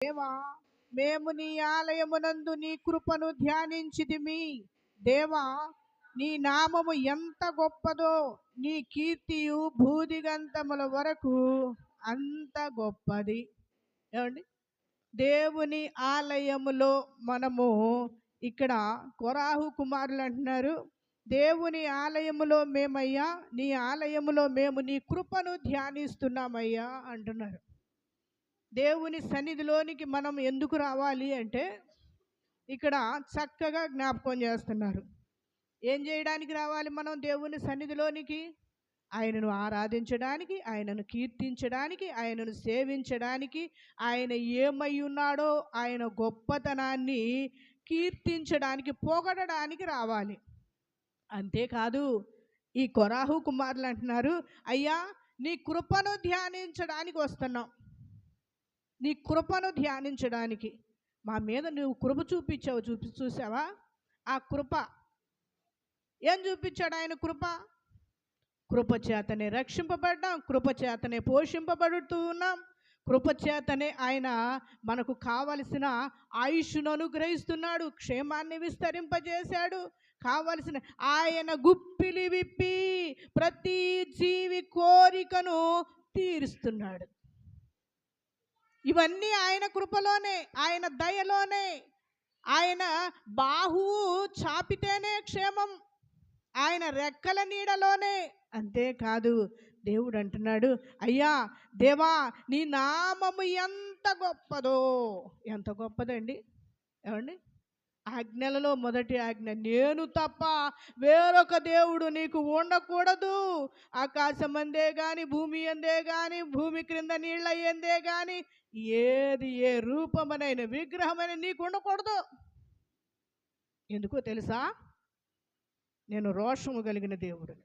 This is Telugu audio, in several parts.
దేవా, మేము నీ ఆలయమునందు నీ కృపను ధ్యానించితిమి. దేవా, నీ నామము ఎంత గొప్పదో, నీ కీర్తియు భూదిగంతముల వరకు అంత గొప్పది. ఏమండి, దేవుని ఆలయములో మనము ఇక్కడ కొరాహు కుమారులు అంటున్నారు, దేవుని ఆలయములో మేమయ్యా, నీ ఆలయములో మేము నీ కృపను ధ్యానిస్తున్నామయ్యా అంటున్నారు. దేవుని సన్నిధిలోనికి మనం ఎందుకు రావాలి అంటే ఇక్కడ చక్కగా జ్ఞాపకం చేస్తున్నారు. ఏం చేయడానికి రావాలి మనం దేవుని సన్నిధిలోనికి? ఆయనను ఆరాధించడానికి, ఆయనను కీర్తించడానికి, ఆయనను సేవించడానికి, ఆయన ఏమై ఉన్నాడో ఆయన గొప్పతనాన్ని కీర్తించడానికి, పొగడడానికి రావాలి. అంతేకాదు, ఈ కొరాహు కుమారులు అంటున్నారు, అయ్యా నీ కృపను ధ్యానించడానికి వస్తున్నాం, నీ కృపను ధ్యానించడానికి. మా మీద నువ్వు కృప చూపించావు, చూసావా? ఆ కృప ఏం చూపించాడు ఆయన? కృపచేతనే రక్షింపబడ్డాం, కృపచేతనే పోషింపబడుతూ ఉన్నాం, కృపచేతనే ఆయన మనకు కావలసిన ఆయుష్ను అనుగ్రహిస్తున్నాడు, క్షేమాన్ని విస్తరింపజేశాడు, కావలసిన ఆయన గుప్పిలి విప్పి ప్రతి జీవి కోరికను తీరుస్తున్నాడు. ఇవన్నీ ఆయన కృపలోనే, ఆయన దయలోనే. ఆయన బాహువు చాపితేనే క్షేమం, ఆయన రెక్కల నీడలోనే. అంతేకాదు, దేవుడు అంటున్నాడు, అయ్యా దేవా, నీ నామము ఎంత గొప్పదో. ఎంత గొప్పదండి! ఏమండి, ఆజ్ఞలలో మొదటి ఆజ్ఞ, నేను తప్ప వేరొక దేవుడు నీకు ఉండకూడదు. ఆకాశం అందే గాని, భూమి అందే గాని, భూమి క్రింద నీళ్ళ అయ్యిందే గాని, ఏది ఏ రూపమనైన విగ్రహమైన నీకు ఉండకూడదు. ఎందుకో తెలుసా? నేను రోషము కలిగిన దేవుడిని,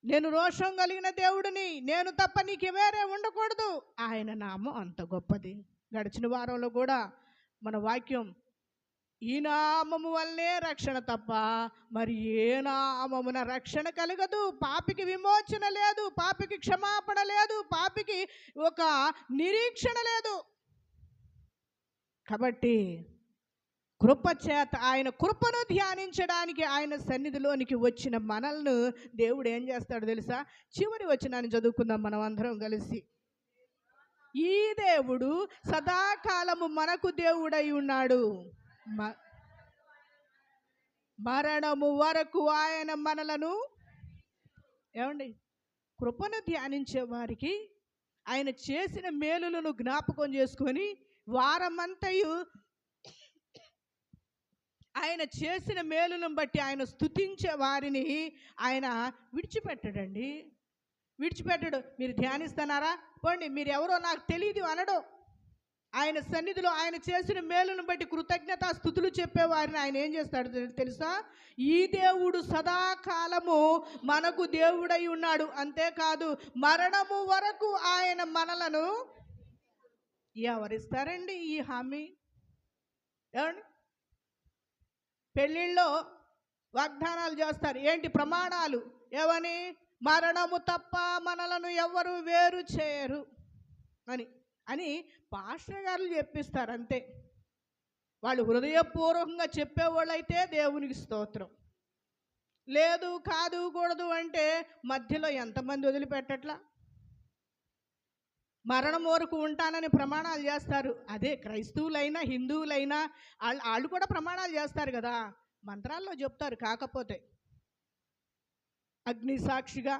నేను రోషం కలిగిన దేవుడిని, నేను తప్ప నీకు వేరే ఉండకూడదు. ఆయన నామం అంత గొప్పది. గడిచిన వారంలో కూడా మన వాక్యం, ఈ నామము వల్లే రక్షణ తప్ప మరి ఏ నామమున రక్షణ కలగదు. పాపికి విమోచన లేదు, పాపికి క్షమాపణ లేదు, పాపికి ఒక నిరీక్షణ లేదు. కాబట్టి కృపచేత, ఆయన కృపను ధ్యానించడానికి ఆయన సన్నిధిలోనికి వచ్చిన మనల్ని దేవుడు ఏం చేస్తాడు తెలుసా? చివరి వచనాన్ని చదువుకుందాం మనం అందరం కలిసి. ఈ దేవుడు సదాకాలము మనకు దేవుడై ఉన్నాడు, మరణము వరకు ఆయన మనలను. ఏమండి, కృపను ధ్యానించే వారికి ఆయన చేసిన మేలులను జ్ఞాపకం చేసుకొని వారమంతయు ఆయన చేసిన మేలులను బట్టి ఆయన స్తుతించే వారిని ఆయన విడిచిపెట్టడండి, విడిచిపెట్టడు. మీరు ధ్యానిస్తున్నారా? పోండి, మీరు ఎవరో నాకు తెలియదు అనడు. ఆయన సన్నిధిలో ఆయన చేసిన మేలును బట్టి కృతజ్ఞతా స్తుతులు చెప్పేవారిని ఆయన ఏం చేస్తాడు తెలుసా? ఈ దేవుడు సదాకాలము మనకు దేవుడై ఉన్నాడు. అంతేకాదు, మరణము వరకు ఆయన మనలను. ఎవరిస్తారండి ఈ హామీ? ఏమండి, పెళ్ళిళ్ళలో వాగ్దానాలు చేస్తారు. ఏంటి ప్రమాణాలు? ఏమని? మరణము తప్ప మనలను ఎవరు వేరు చేయరు అని పాస్టర్ గారు చెప్పిస్తారు. అంతే. వాళ్ళు హృదయపూర్వకంగా చెప్పేవాళ్ళు అయితే దేవునికి స్తోత్రం. లేదు, కాదు, కూడదు అంటే మధ్యలో ఎంతమంది వదిలిపెట్టట్లా? మరణం వరకు ఉంటానని ప్రమాణాలు చేస్తారు. అదే క్రైస్తవులైనా హిందువులైనా వాళ్ళు కూడా ప్రమాణాలు చేస్తారు కదా, మంత్రాల్లో చెప్తారు. కాకపోతే అగ్ని సాక్షిగా,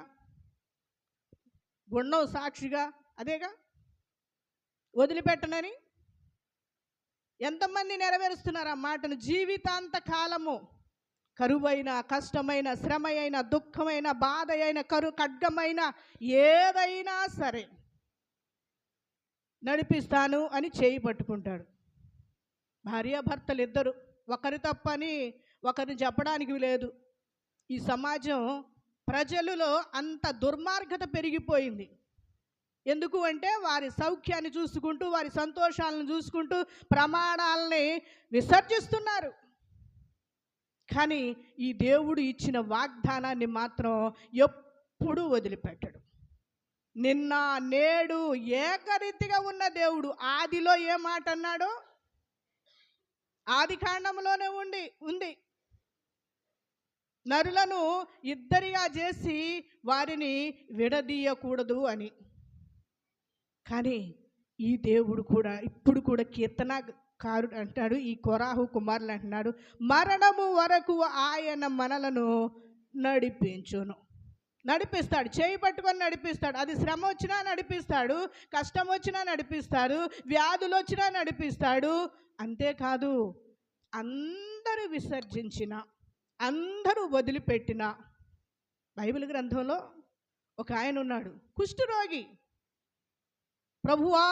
గుండం సాక్షిగా, అదేగా వదిలిపెట్టనని ఎంతమంది నెరవేరుస్తున్నారు ఆ మాటను? జీవితాంత కాలము కరువైన, కష్టమైన, శ్రమ అయిన, దుఃఖమైన, బాధ అయిన, ఖడ్గమైన ఏదైనా సరే నడిపిస్తాను అని చేయి పట్టుకుంటాడు. భార్యాభర్తలు ఇద్దరు, ఒకరి తప్పని ఒకరిని చెప్పడానికి లేదు. ఈ సమాజం ప్రజలలో అంత దుర్మార్గత పెరిగిపోయింది. ఎందుకు అంటే వారి సౌఖ్యాన్ని చూసుకుంటూ, వారి సంతోషాలను చూసుకుంటూ ప్రమాణాలని విసర్జిస్తున్నారు. కానీ ఈ దేవుడు ఇచ్చిన వాగ్దానాన్ని మాత్రం ఎప్పుడూ వదిలిపెట్టడు. నిన్న నేడు ఏకరీతిగా ఉన్న దేవుడు. ఆదిలో ఏ మాట అన్నాడో ఆది కాండంలోనే ఉంది. నరులను ఇద్దరిగా చేసి వారిని విడదీయకూడదు అని. కానీ ఈ దేవుడు కూడా ఇప్పుడు కూడా కీర్తనకారుడు అంటాడు, ఈ కొరాహు కుమారులు అంటున్నాడు, మరణము వరకు ఆయన మనలను నడిపిస్తాడు. చేయి పట్టుకొని నడిపిస్తాడు. అది శ్రమ వచ్చినా నడిపిస్తాడు, కష్టం వచ్చినా నడిపిస్తాడు, వ్యాధులు వచ్చినా నడిపిస్తాడు. అంతేకాదు, అందరూ విసర్జించిన, అందరూ వదిలిపెట్టిన, బైబిల్ గ్రంథంలో ఒక ఆయన ఉన్నాడు, కుష్ఠరోగి. ప్రభువా,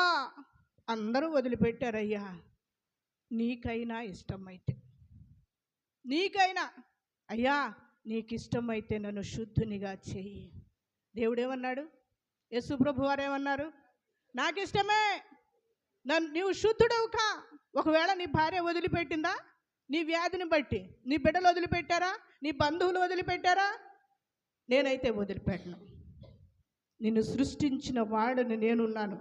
అందరూ వదిలిపెట్టారయ్యా, నీకైనా ఇష్టమైతే, అయ్యా నీకు ఇష్టమైతే నన్ను శుద్ధునిగా చెయ్యి. దేవుడేమన్నాడు? యేసు ప్రభు వారేమన్నారు? నాకు ఇష్టమే, నీవు శుద్ధుడవు కా. ఒకవేళ నీ భార్య వదిలిపెట్టిందా, నీ వ్యాధిని బట్టి నీ బిడ్డలు వదిలిపెట్టారా, నీ బంధువులు వదిలిపెట్టారా? నేనైతే వదిలిపెట్టను. నిన్ను సృష్టించిన వాడిని నేనున్నాను.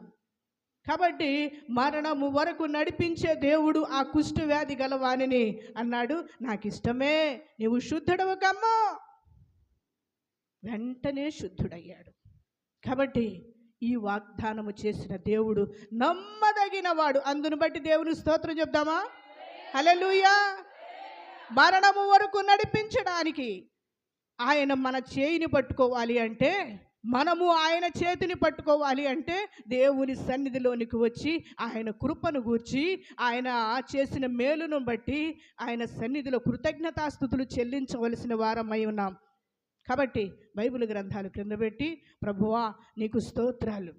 కాబట్టి మరణము వరకు నడిపించే దేవుడు ఆ కుష్ఠ వ్యాధి గలవానిని అన్నాడు, నాకు ఇష్టమే, నీవు శుద్ధుడవు కమ్మో. వెంటనే శుద్ధుడయ్యాడు. కాబట్టి ఈ వాగ్దానము చేసిన దేవుడు నమ్మదగిన వాడు. అందును బట్టి దేవుని స్తోత్రం చెప్దామా? హల్లెలూయా. మరణము వరకు నడిపించడానికి ఆయన మన చేయిని పట్టుకోవాలి అంటే, మనము ఆయన చేతిని పట్టుకోవాలి అంటే, దేవుని సన్నిధిలోనికి వచ్చి ఆయన కృపను గూర్చి, ఆయన చేసిన మేలును బట్టి ఆయన సన్నిధిలో కృతజ్ఞతాస్తుతులు చెల్లించవలసిన వారమై ఉన్నాం. కాబట్టి బైబిల్ గ్రంథాలు క్రింద పెట్టి, ప్రభువా నీకు స్తోత్రాలు.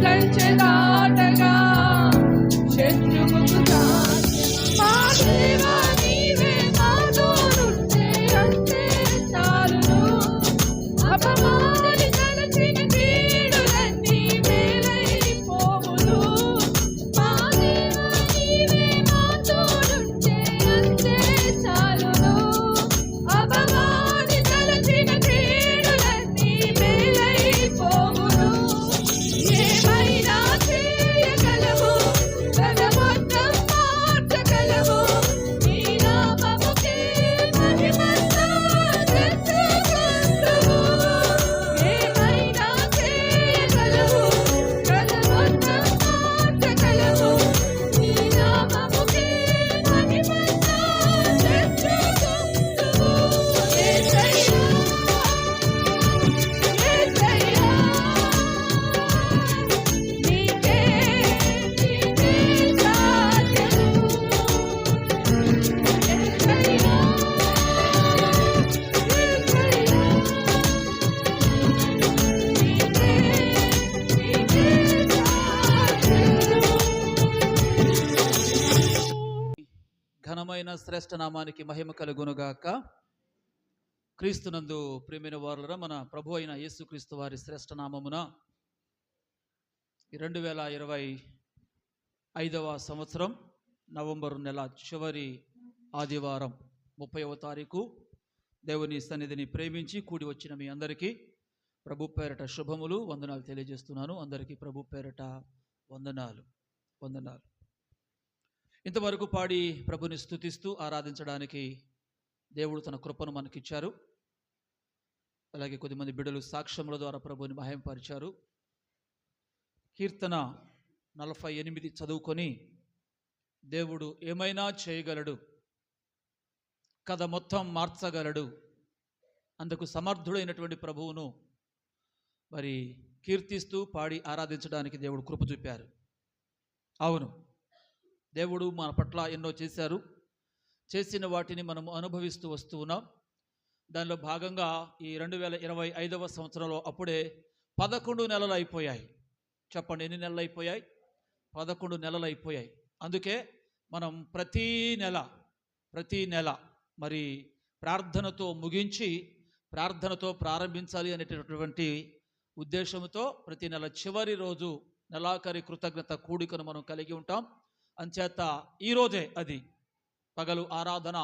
కంచె దాటగా శత్రువుకు మా దేవా నీవే మాతోనుంటే అంతే చాలును. అపవాది తలచిన కీడులన్నీ మేలైపోవును. మా దేవా నీవే మాతోనుంటే అంతే చాలును. అపవాది తలచిన కీడులన్నీ మేలైపోవును. ఏమైనా చేయగలవు, తన మొత్తం మార్చగలవు. నీ నామముకే మహిమంతా తెచ్చుకొందువు. ఏమైనా చేయగలవు, తన మొత్తం మార్చగలవు. నీ నామముకే మహిమంతా తెచ్చుకొందువు. యేసయ్యా, యేసయ్యా, నీకే ఘనమైన శ్రేష్ఠ నామానికి మహిమ కలుగునుగాక. క్రీస్తునందు ప్రియమైన వారులరా, మన ప్రభు అయిన యేసుక్రీస్తు వారి శ్రేష్ఠ నామమున 2025వ సంవత్సరం నవంబరు నెల చివరి ఆదివారం 30వ తారీఖు దేవుని సన్నిధిని ప్రేమించి కూడి వచ్చిన మీ అందరికీ ప్రభు పేరట శుభములు, వందనాలు తెలియజేస్తున్నాను. అందరికీ ప్రభు పేరట వందనాలు. ఇంతవరకు పాడి ప్రభుని స్తుతిస్తూ ఆరాధించడానికి దేవుడు తన కృపను మనకిచ్చారు. అలాగే కొద్దిమంది బిడ్డలు సాక్ష్యముల ద్వారా ప్రభుని మహింపరిచారు. కీర్తన 48 చదువుకొని దేవుడు ఏమైనా చేయగలడు, కథ మొత్తం మార్చగలడు, అందుకు సమర్థుడైనటువంటి ప్రభువును మరి కీర్తిస్తూ పాడి ఆరాధించడానికి దేవుడు కృప చూపారు. అవును, దేవుడు మన పట్ల ఎన్నో చేశారు. చేసిన వాటిని మనము అనుభవిస్తూ వస్తూ ఉన్నాం. దానిలో భాగంగా ఈ 2025వ సంవత్సరంలో అప్పుడే 11 నెలలు అయిపోయాయి. చెప్పండి, ఎన్ని నెలలు అయిపోయాయి? 11 నెలలు అయిపోయాయి. అందుకే మనం ప్రతీ నెల మరి ప్రార్థనతో ముగించి ప్రార్థనతో ప్రారంభించాలి అనేటటువంటి ఉద్దేశంతో ప్రతి నెల చివరి రోజు నెలాఖరి కృతజ్ఞత కూడికను మనం కలిగి ఉంటాం. అంచేత ఈరోజే అది పగలు ఆరాధన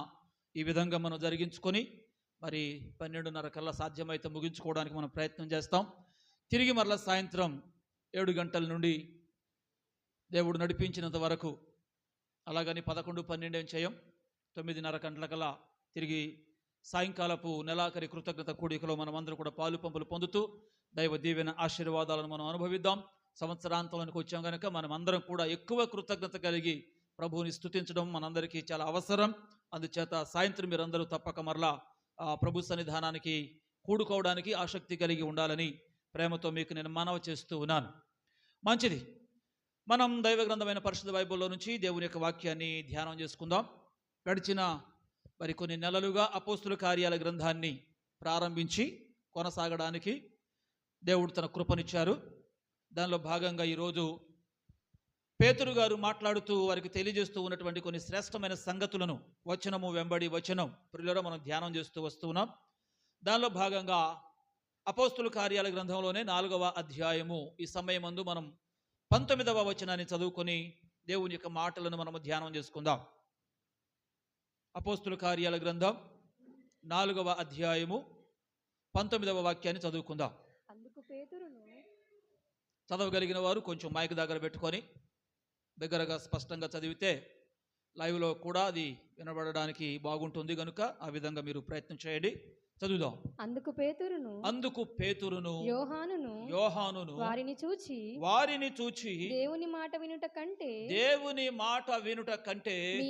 ఈ విధంగా మనం జరిగించుకొని మరి 12:30 కల్లా సాధ్యమైతే ముగించుకోవడానికి మనం ప్రయత్నం చేస్తాం. తిరిగి మరలా సాయంత్రం 7 గంటల నుండి దేవుడు నడిపించినంత వరకు, అలాగని 11, 12 ఏం చేయం. 9:30 గంటలకల్లా తిరిగి సాయంకాలపు నెలాఖరి కృతజ్ఞత కూడికలో మనం అందరూ కూడా పాలు పంపులు పొందుతూ దైవ దీవెన ఆశీర్వాదాలను మనం అనుభవిద్దాం. సంవత్సరాంతంలోనికి వచ్చాం కనుక మనం అందరం కూడా ఎక్కువ కృతజ్ఞత కలిగి ప్రభువుని స్తుతించడం మనందరికీ చాలా అవసరం. అందుచేత సాయంత్రం మీరందరూ తప్పక మరలా ప్రభు సన్నిధానానికి కూడుకోవడానికి ఆసక్తి కలిగి ఉండాలని ప్రేమతో మీకు నేను మనవి చేస్తూ ఉన్నాను. మంచిది, మనం దైవ గ్రంథమైన పరిశుద్ధ బైబిల్లో నుంచి దేవుని యొక్క వాక్యాన్ని ధ్యానం చేసుకుందాం. గడిచిన మరి కొన్ని నెలలుగా అపోస్తుల కార్యాల గ్రంథాన్ని ప్రారంభించి కొనసాగడానికి దేవుడు తన కృపనిచ్చారు. దానిలో భాగంగా ఈరోజు పేతురు గారు మాట్లాడుతూ వారికి తెలియజేస్తూ ఉన్నటువంటి కొన్ని శ్రేష్టమైన సంగతులను వచనము వెంబడి వచనం ప్రియులారా మనం ధ్యానం చేస్తూ వస్తున్నాం. దానిలో భాగంగా అపోస్తుల కార్యాల గ్రంథంలోనే 4వ అధ్యాయము ఈ సమయమందు మనం 19వ వచనాన్ని చదువుకొని దేవుని యొక్క మాటలను మనము ధ్యానం చేసుకుందాం. అపోస్తుల కార్యాల గ్రంథం 4వ అధ్యాయము 19వ వాక్యాన్ని చదువుకుందాం. అందుకు పేతురును, చదవగలిగిన వారు కొంచెం మైక్ దగ్గర పెట్టుకొని దగ్గరగా స్పష్టంగా చదివితే లైవ్లో కూడా అది వినబడడానికి బాగుంటుంది కనుక ఆ విధంగా మీరు ప్రయత్నం చేయండి. చదువుదాం. అందుకు పేతురును యోహానును వారిని చూచి దేవుని మాట వినుట కంటే మీ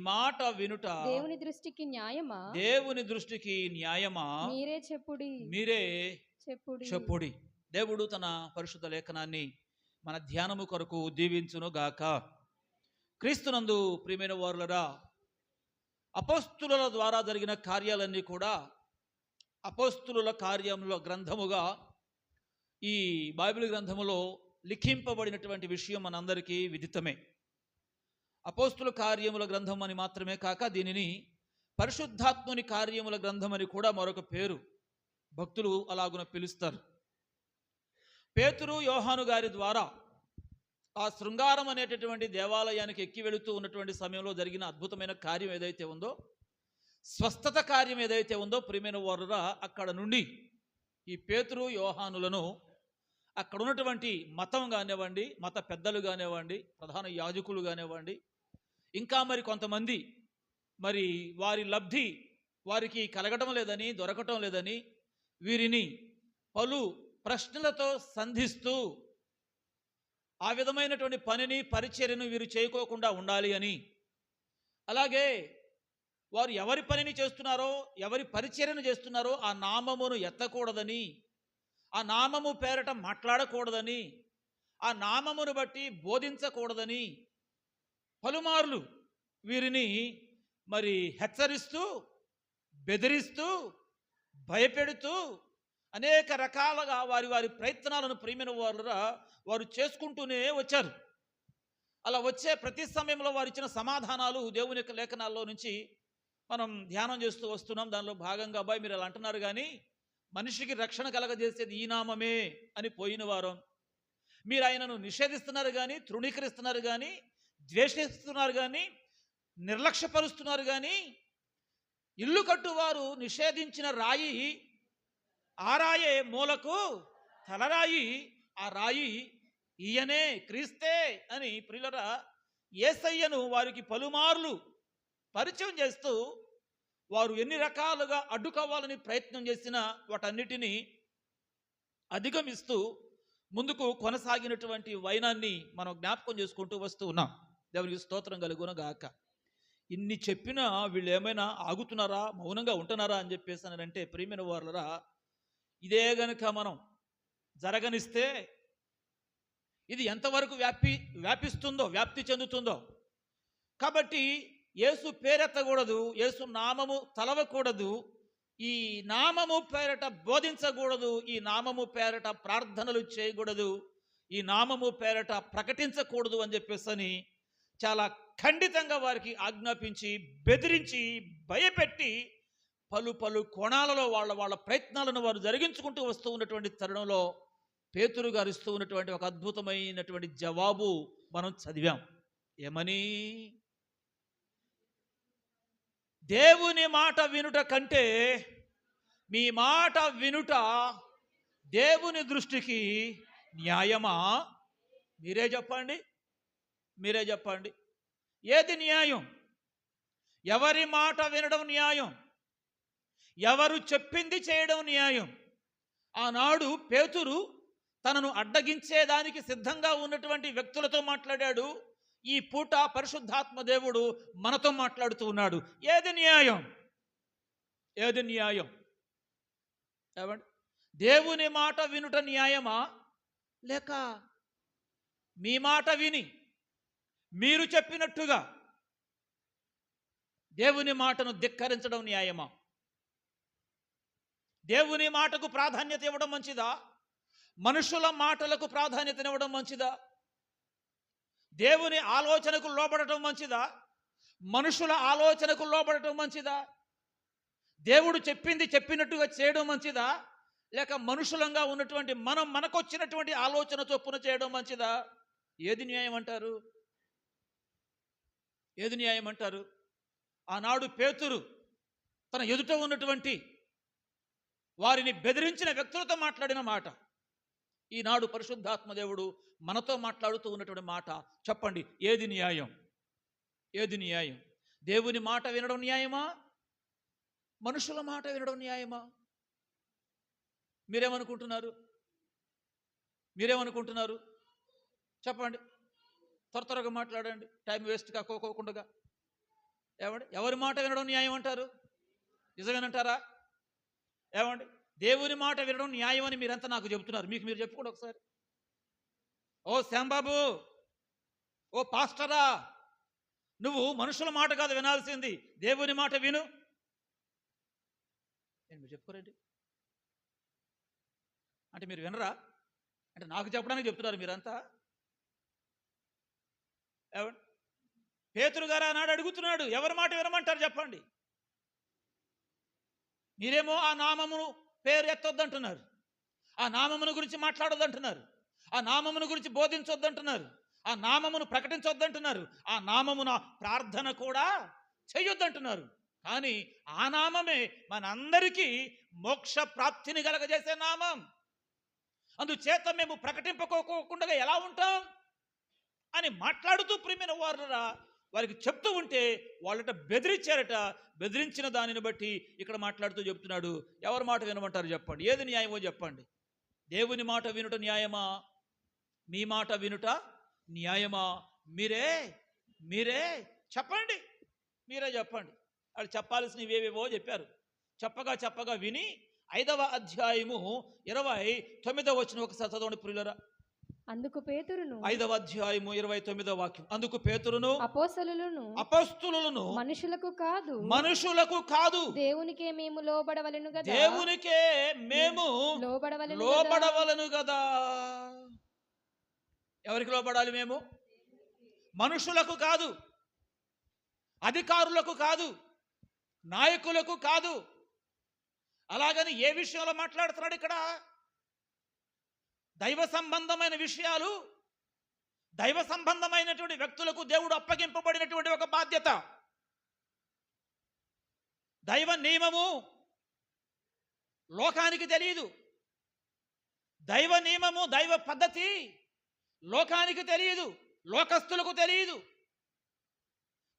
మాట వినుట దేవుని దృష్టికి న్యాయమా మీరే చెప్పుడి. దేవుడు తన పరిశుద్ధ లేఖనాన్ని మన ధ్యానము కొరకు దీవించును గాక. క్రీస్తునందు ప్రియమైన వారులరా, అపోస్తుల ద్వారా జరిగిన కార్యాలన్నీ కూడా అపోస్తుల కార్యముల గ్రంథముగా ఈ బైబిల్ గ్రంథములో లిఖింపబడినటువంటి విషయం మనందరికీ విదితమే. అపోస్తుల కార్యముల గ్రంథం అని మాత్రమే కాక దీనిని పరిశుద్ధాత్ముని కార్యముల గ్రంథం అని కూడా మరొక పేరు భక్తులు అలాగున పిలుస్తారు. పేతురు యోహాను గారి ద్వారా ఆ శృంగారం అనేటటువంటి దేవాలయానికి ఎక్కి వెళుతూ ఉన్నటువంటి సమయంలో జరిగిన అద్భుతమైన కార్యం ఏదైతే ఉందో, స్వస్థత కార్యం ఏదైతే ఉందో, ప్రియమైన వారురా, అక్కడ నుండి ఈ పేతురు యోహానులను అక్కడ ఉన్నటువంటి మతం కానివ్వండి, మత పెద్దలు కానివ్వండి, ప్రధాన యాజకులు కానివ్వండి, ఇంకా మరి కొంతమంది మరి వారి లబ్ధి వారికి కలగటం లేదని, దొరకటం లేదని వీరిని పలు ప్రశ్నలతో సంధిస్తూ ఆ విధమైనటువంటి పనిని, పరిచర్యను వీరు చేయకోకుండా ఉండాలి అని, అలాగే వారు ఎవరి పనిని చేస్తున్నారో, ఎవరి పరిచర్యను చేస్తున్నారో ఆ నామమును ఎత్తకూడదని, ఆ నామము పేరట మాట్లాడకూడదని, ఆ నామమును బట్టి బోధించకూడదని పలుమార్లు వీరిని మరి హెచ్చరిస్తూ, బెదిరిస్తూ, భయపెడుతూ అనేక రకాలుగా వారి వారి ప్రయత్నాలను ప్రియమైన వారు చేసుకుంటూనే వచ్చారు. అలా వచ్చే ప్రతి సమయంలో వారు ఇచ్చిన సమాధానాలు దేవుని యొక్క లేఖనాల్లో నుంచి మనం ధ్యానం చేస్తూ వస్తున్నాం. దానిలో భాగంగా అబ్బాయి మీరు అలా అంటున్నారు, కానీ మనిషికి రక్షణ కలగజేసేది ఈ నామమే అని పోయిన వారం, మీరు ఆయనను నిషేధిస్తున్నారు కానీ, తృణీకరిస్తున్నారు కానీ, ద్వేషిస్తున్నారు కానీ, నిర్లక్ష్యపరుస్తున్నారు కానీ, ఇల్లు కట్టువారు నిషేధించిన రాయి, ఆ రాయే మూలకు తలరాయి, ఆ రాయి ఈయనే, క్రీస్తే అని ప్రియులరా యేసయ్యను వారికి పలుమార్లు పరిచయం చేస్తూ వారు ఎన్ని రకాలుగా అడ్డుకోవాలని ప్రయత్నం చేసినా వాటన్నిటినీ అధిగమిస్తూ ముందుకు కొనసాగినటువంటి వైనాన్ని మనం జ్ఞాపకం చేసుకుంటూ వస్తూ ఉన్నాం. దేవునికి స్తోత్రం కలుగునగాక. ఇన్ని చెప్పినా వీళ్ళు ఏమైనా ఆగుతున్నారా, మౌనంగా ఉంటున్నారా అని చెప్పేసి అని అంటే, ప్రియమైన వారులరా, ఇదే గనుక మనం జరగనిస్తే ఇది ఎంతవరకు వ్యాప్తి చెందుతుందో. కాబట్టి యేసు పేరెత్తకూడదు, యేసు నామము తలవకూడదు, ఈ నామము పేరట బోధించకూడదు, ఈ నామము పేరట ప్రార్థనలు చేయకూడదు, ఈ నామము పేరట ప్రకటించకూడదు అని చెప్పేసి చాలా ఖండితంగా వారికి ఆజ్ఞాపించి, బెదిరించి, భయపెట్టి పలు కోణాలలో వాళ్ళ ప్రయత్నాలను వారు జరిగించుకుంటూ వస్తూ ఉన్నటువంటి తరుణంలో పేతురు గారు ఇస్తూ ఉన్నటువంటి ఒక అద్భుతమైనటువంటి జవాబు మనం చదివాం. ఏమని? దేవుని మాట వినుట కంటే మీ మాట వినుట దేవుని దృష్టికి న్యాయమా? మీరే చెప్పండి. ఏది న్యాయం? ఎవరి మాట వినడం న్యాయం? ఎవరు చెప్పింది చేయడం న్యాయం? ఆనాడు పేతురు తనను అడ్డగించేదానికి సిద్ధంగా ఉన్నటువంటి వ్యక్తులతో మాట్లాడాడు. ఈ పూట పరిశుద్ధాత్మ దేవుడు మనతో మాట్లాడుతూ ఉన్నాడు. ఏది న్యాయం? ఏమండి? దేవుని మాట వినుట న్యాయమా, లేక మీ మాట విని మీరు చెప్పినట్టుగా దేవుని మాటను ధిక్కరించడం న్యాయమా? దేవుని మాటకు ప్రాధాన్యత ఇవ్వడం మంచిదా? మనుషుల మాటలకు ప్రాధాన్యత ఇవ్వడం మంచిదా? దేవుని ఆలోచనకు లోబడటం మంచిదా? మనుషుల ఆలోచనకు లోబడటం మంచిదా? దేవుడు చెప్పింది చెప్పినట్టుగా చేయడం మంచిదా, లేక మనుషులంగా ఉన్నటువంటి మనకొచ్చినటువంటి ఆలోచన చొప్పున చేయడం మంచిదా? ఏది న్యాయం అంటారు? ఆనాడు పేతురు తన ఎదుట ఉన్నటువంటి వారిని బెదిరించిన వ్యక్తులతో మాట్లాడిన మాట, ఈనాడు పరిశుద్ధాత్మ దేవుడు మనతో మాట్లాడుతూ ఉన్నటువంటి మాట. చెప్పండి, ఏది న్యాయం? దేవుని మాట వినడం న్యాయమా, మనుషుల మాట వినడం న్యాయమా? మీరేమనుకుంటున్నారు? చెప్పండి, త్వరగా మాట్లాడండి, టైం వేస్ట్ కాకోకుండా. ఏమండి, ఎవరి మాట వినడం న్యాయం అంటారు? నిజమేనంటారా? ఏమండి, దేవుని మాట వినడం న్యాయం అని మీరంతా నాకు చెబుతున్నారు. మీకు మీరు చెప్పుకోండి ఒకసారి. ఓ శ్యాంబాబు, ఓ పాస్టరా, నువ్వు మనుషుల మాట కాదు వినాల్సింది, దేవుని మాట విను. మీరు చెప్పుకోరండి అంటే మీరు వినరా? అంటే నాకు చెప్పడానికి చెప్తున్నారు మీరంతా. పేతురు గారు ఆనాడు అడుగుతున్నాడు, ఎవరి మాట వినమంటారు చెప్పండి. మీరేమో ఆ నామమును పేరు ఎత్తొద్దంటున్నారు, ఆ నామమును గురించి మాట్లాడొద్దంటున్నారు, ఆ నామమును గురించి బోధించొద్దంటున్నారు, ఆ నామమును ప్రకటించొద్దంటున్నారు, ఆ నామమున ప్రార్థన కూడా చెయ్యొద్దంటున్నారు. కానీ ఆ నామమే మనందరికీ మోక్ష ప్రాప్తిని కలగజేసే నామం. అందుచేత మేము ప్రకటింపకోకుండా ఎలా ఉంటాం అని మాట్లాడుతూ ప్రియమైన వారురా వారికి చెప్తూ ఉంటే వాళ్ళట బెదిరించారట. బెదిరించిన దానిని బట్టి ఇక్కడ మాట్లాడుతూ చెప్తున్నాడు, ఎవరి మాట వినమంటారు చెప్పండి, ఏది న్యాయమో చెప్పండి. దేవుని మాట వినుట న్యాయమా, మీ మాట వినుట న్యాయమా? మీరే చెప్పండి, మీరే చెప్పండి. వాళ్ళు చెప్పాల్సినవి ఏవేవో చెప్పారు. చెప్పగా విని 5వ అధ్యాయము 29వ వచనం ఒకసారి చదవండి ప్రియులరా. అందుకు పేతురును, 5వ అధ్యాయము 29వ వాక్యం, అందుకు పేతురును అపోస్తలులను మనుషులకు కాదు దేవునికే మేము లోబడవలెను గదా, దేవునికే మేము లోబడవలెను గదా. ఎవరికి లోబడాలి మేము? మనుషులకు కాదు, అధికారులకు కాదు, నాయకులకు కాదు. అలాగని ఏ విషయంలో మాట్లాడుతున్నాడు ఇక్కడ? దైవ సంబంధమైన విషయాలు, దైవ సంబంధమైనటువంటి వ్యక్తులకు దేవుడు అప్పగింపబడినటువంటి ఒక బాధ్యత. దైవ నియమము లోకానికి తెలియదు, దైవ నియమము దైవ పద్ధతి లోకానికి తెలియదు, లోకస్తులకు తెలియదు.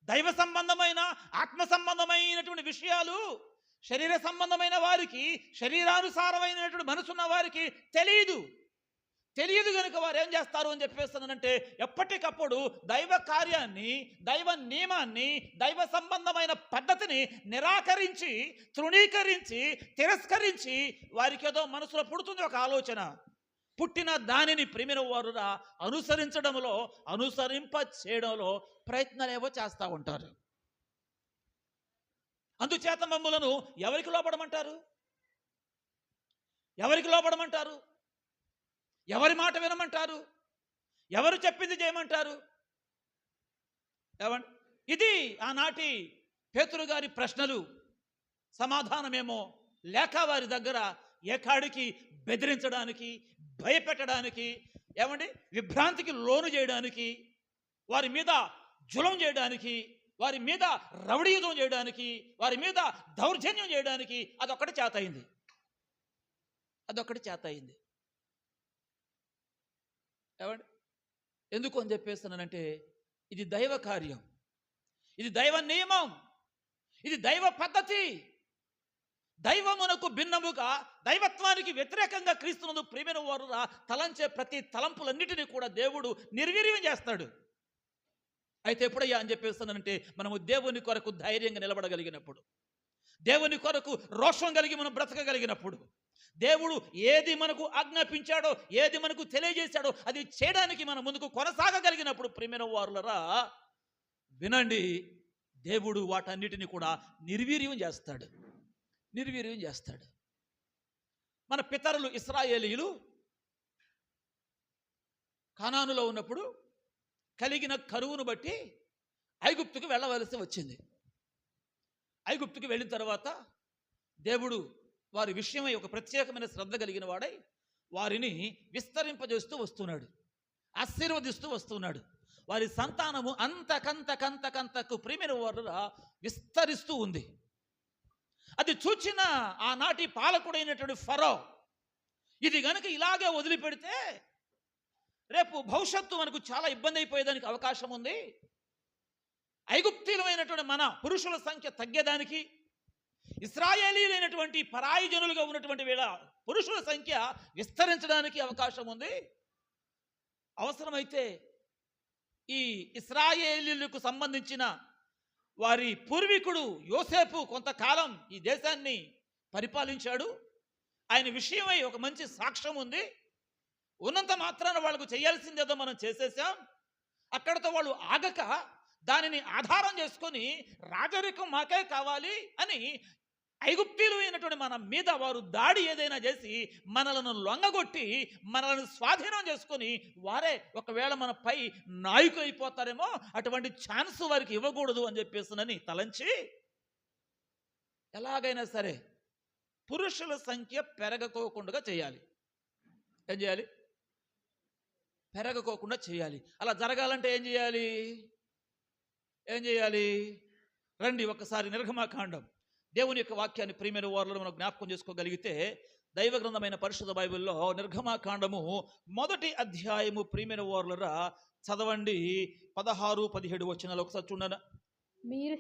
దైవ సంబంధమైన ఆత్మ సంబంధమైనటువంటి విషయాలు శరీర సంబంధమైన వారికి, శరీరానుసారమైనటువంటి మనసున్న వారికి తెలియదు కనుక వారు ఏం చేస్తారు అని చెప్పేస్తున్నానంటే, ఎప్పటికప్పుడు దైవ కార్యాన్ని, దైవ నియమాన్ని, దైవ సంబంధమైన పద్ధతిని నిరాకరించి, తృణీకరించి, తిరస్కరించి వారికి ఏదో మనసులో పుడుతుంది ఒక ఆలోచన. పుట్టిన దానిని ప్రియమైన వారురా అనుసరింప చేయడంలో ప్రయత్నాలు ఏవో చేస్తూ ఉంటారు. అందుచేత మమ్ములను ఎవరికి లోపడమంటారు? ఎవరి మాట వినమంటారు? ఎవరు చెప్పింది చేయమంటారు? ఏమండి, ఇది ఆనాటి పేతురు గారి ప్రశ్నలు. సమాధానమేమో లేక వారి దగ్గర ఏకాడికి బెదిరించడానికి, భయపెట్టడానికి, విభ్రాంతికి లోను చేయడానికి, వారి మీద జులం చేయడానికి, వారి మీద రౌడీయుధం చేయడానికి, వారి మీద దౌర్జన్యం చేయడానికి అదొక్కటి చేతయింది. ఎందుకు అని చెప్పేస్తున్నానంటే, ఇది దైవ కార్యం, ఇది దైవ నియమం, ఇది దైవ పద్ధతి. దైవమునకు భిన్నముగా, దైవత్వానికి వ్యతిరేకంగా క్రీస్తునందు ప్రియమైన వారు తలంచే ప్రతి తలంపులన్నిటినీ కూడా దేవుడు నిర్వీర్యం చేస్తాడు. అయితే ఎప్పుడయ్యా అని చెప్పేస్తానంటే, మనము దేవుని కొరకు ధైర్యంగా నిలబడగలిగినప్పుడు, దేవుని కొరకు రోషం కలిగి మనం బ్రతకగలిగినప్పుడు, దేవుడు ఏది మనకు ఆజ్ఞాపించాడో, ఏది మనకు తెలియజేశాడో అది చేయడానికి మనం ముందుకు కొనసాగగలిగినప్పుడు ప్రియమైన వారులరా వినండి, దేవుడు వాటన్నిటిని కూడా నిర్వీర్యం చేస్తాడు. మన పితరులు ఇశ్రాయేలీయులు కానానులో ఉన్నప్పుడు కలిగిన కరువును బట్టి ఐగుప్తుకు వెళ్ళవలసి వచ్చింది. ఐగుప్తుకు వెళ్ళిన తర్వాత దేవుడు వారి విషయమై ఒక ప్రత్యేకమైన శ్రద్ధ కలిగిన వాడై వారిని విస్తరింపజేస్తూ వస్తున్నాడు, ఆశీర్వదిస్తూ వస్తున్నాడు. వారి సంతానము అంతకంతకు ప్రియమైన వారు విస్తరిస్తూ ఉంది. అది చూచిన ఆనాటి పాలకుడైనటువంటి ఫరో, ఇది గనుక ఇలాగే వదిలిపెడితే రేపు భవిష్యత్తు మనకు చాలా ఇబ్బంది అయిపోయేదానికి అవకాశం ఉంది. ఐగుప్తీయులమైనటువంటి మన పురుషుల సంఖ్య తగ్గేదానికి, ఇశ్రాయేలీలైనటువంటి పరాయి జనులుగా ఉన్నటువంటి వీళ్ళ పురుషుల సంఖ్య విస్తరించడానికి అవకాశం ఉంది. అవసరమైతే ఈ ఇశ్రాయేలీలకు సంబంధించిన వారి పూర్వీకుడు యోసేపు కొంతకాలం ఈ దేశాన్ని పరిపాలించాడు. ఆయన విషయమై ఒక మంచి సాక్ష్యం ఉంది. ఉన్నంత మాత్రాన వాళ్ళకు చేయాల్సిందేదో మనం చేసేసాం, అక్కడితో వాళ్ళు ఆగక దానిని ఆధారం చేసుకొని రాజరికం మాకే కావాలి అని ఐగుప్తీయులు అయినటువంటి మన మీద వారు దాడి ఏదైనా చేసి మనలను లొంగగొట్టి మనలను స్వాధీనం చేసుకొని వారే ఒకవేళ మనపై నాయకులు అయిపోతారేమో, అటువంటి ఛాన్స్ వారికి ఇవ్వకూడదు అని చెప్పేసినని తలంచి ఎలాగైనా సరే పురుషుల సంఖ్య పెరగకోకుండా చేయాలి. ఏం చేయాలి? పెరగకోకుండా చేయాలి. అలా జరగాలంటే ఏం చేయాలి? రండి ఒకసారి నిర్గమాకాండం దేవుని యొక్క వాక్యాన్ని ప్రియమైన వారిలో మనం జ్ఞాపకం చేసుకోగలిగితే, దైవ గ్రంథమైన పరిశుద్ధ బైబిల్లో నిర్గమాకాండము 1వ అధ్యాయము ప్రియమైన వారులరా చదవండి. 16-17 వచనాలు ఒకసారి చూడండి. మీరు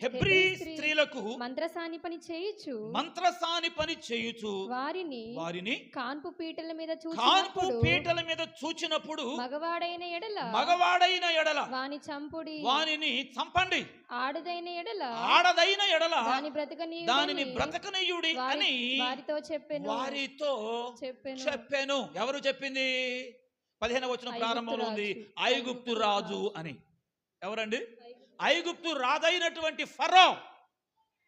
హెబ్రీ స్త్రీలకు మంత్రసాని పని చేయుచు వారిని కాన్పు పీటల మీద చూచినప్పుడు మగవాడైన ఎడల వానిని చంపండి, ఆడదైన ఎడల దానిని బ్రతకనీయుడి అని వారితో చెప్పెను. ఎవరు చెప్పింది? 15వ వచనం ప్రారంభంలో ఉంది, ఐగుప్తు రాజు అని. ఎవరండి? ఐగుప్తు రాజైనటువంటి ఫరో.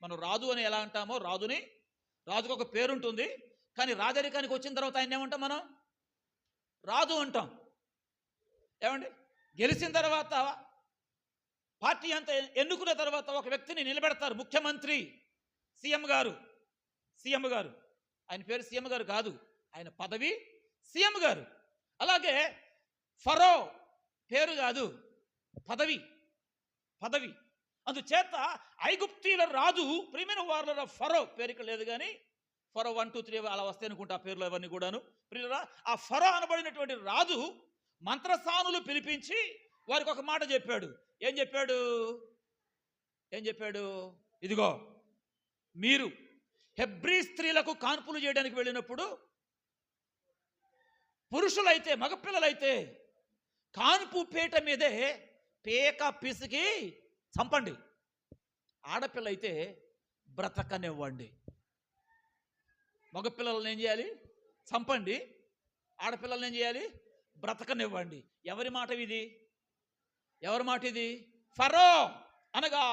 మనం రాజు అని ఎలా అంటామో, రాజుకు ఒక పేరుంటుంది, కానీ రాజరికానికి వచ్చిన తర్వాత ఆయన ఏమంటాం? మనం రాజు అంటాం. ఏమండి? గెలిచిన తర్వాత పార్టీ అంతా ఎన్నుకున్న తర్వాత ఒక వ్యక్తిని నిలబెడతారు, ముఖ్యమంత్రి, సీఎం గారు. ఆయన పేరు సీఎం గారు కాదు, ఆయన పదవి సీఎం గారు. అలాగే ఫరో పేరు కాదు, పదవి. అందుచేత ఐగుప్తీయుల రాజు ప్రియమైన వారుల ఫరో పేరుకి లేదు, కానీ ఫరో 1, 2, 3 అలా వస్తాయి అనుకుంటా ఆ పేర్లు అవన్నీ కూడాను. ప్రియులరా, ఆ ఫరో అనబడినటువంటి రాజు మంత్రసానులు పిలిపించి వారికి ఒక మాట చెప్పాడు. ఏం చెప్పాడు? ఇదిగో, మీరు హెబ్రీ స్త్రీలకు కాన్పులు చేయడానికి వెళ్ళినప్పుడు పురుషులైతే, మగపిల్లలైతే కాన్పు పీట మీదే పేక పిసికి చంపండి, ఆడపిల్ల అయితే బ్రతకనివ్వండి. మగపిల్లలను ఏం చేయాలి? చంపండి, ఆడపిల్లలను ఏం చేయాలి? బ్రతకనివ్వండి. ఎవరి మాట ఇది? ఫరో అనగా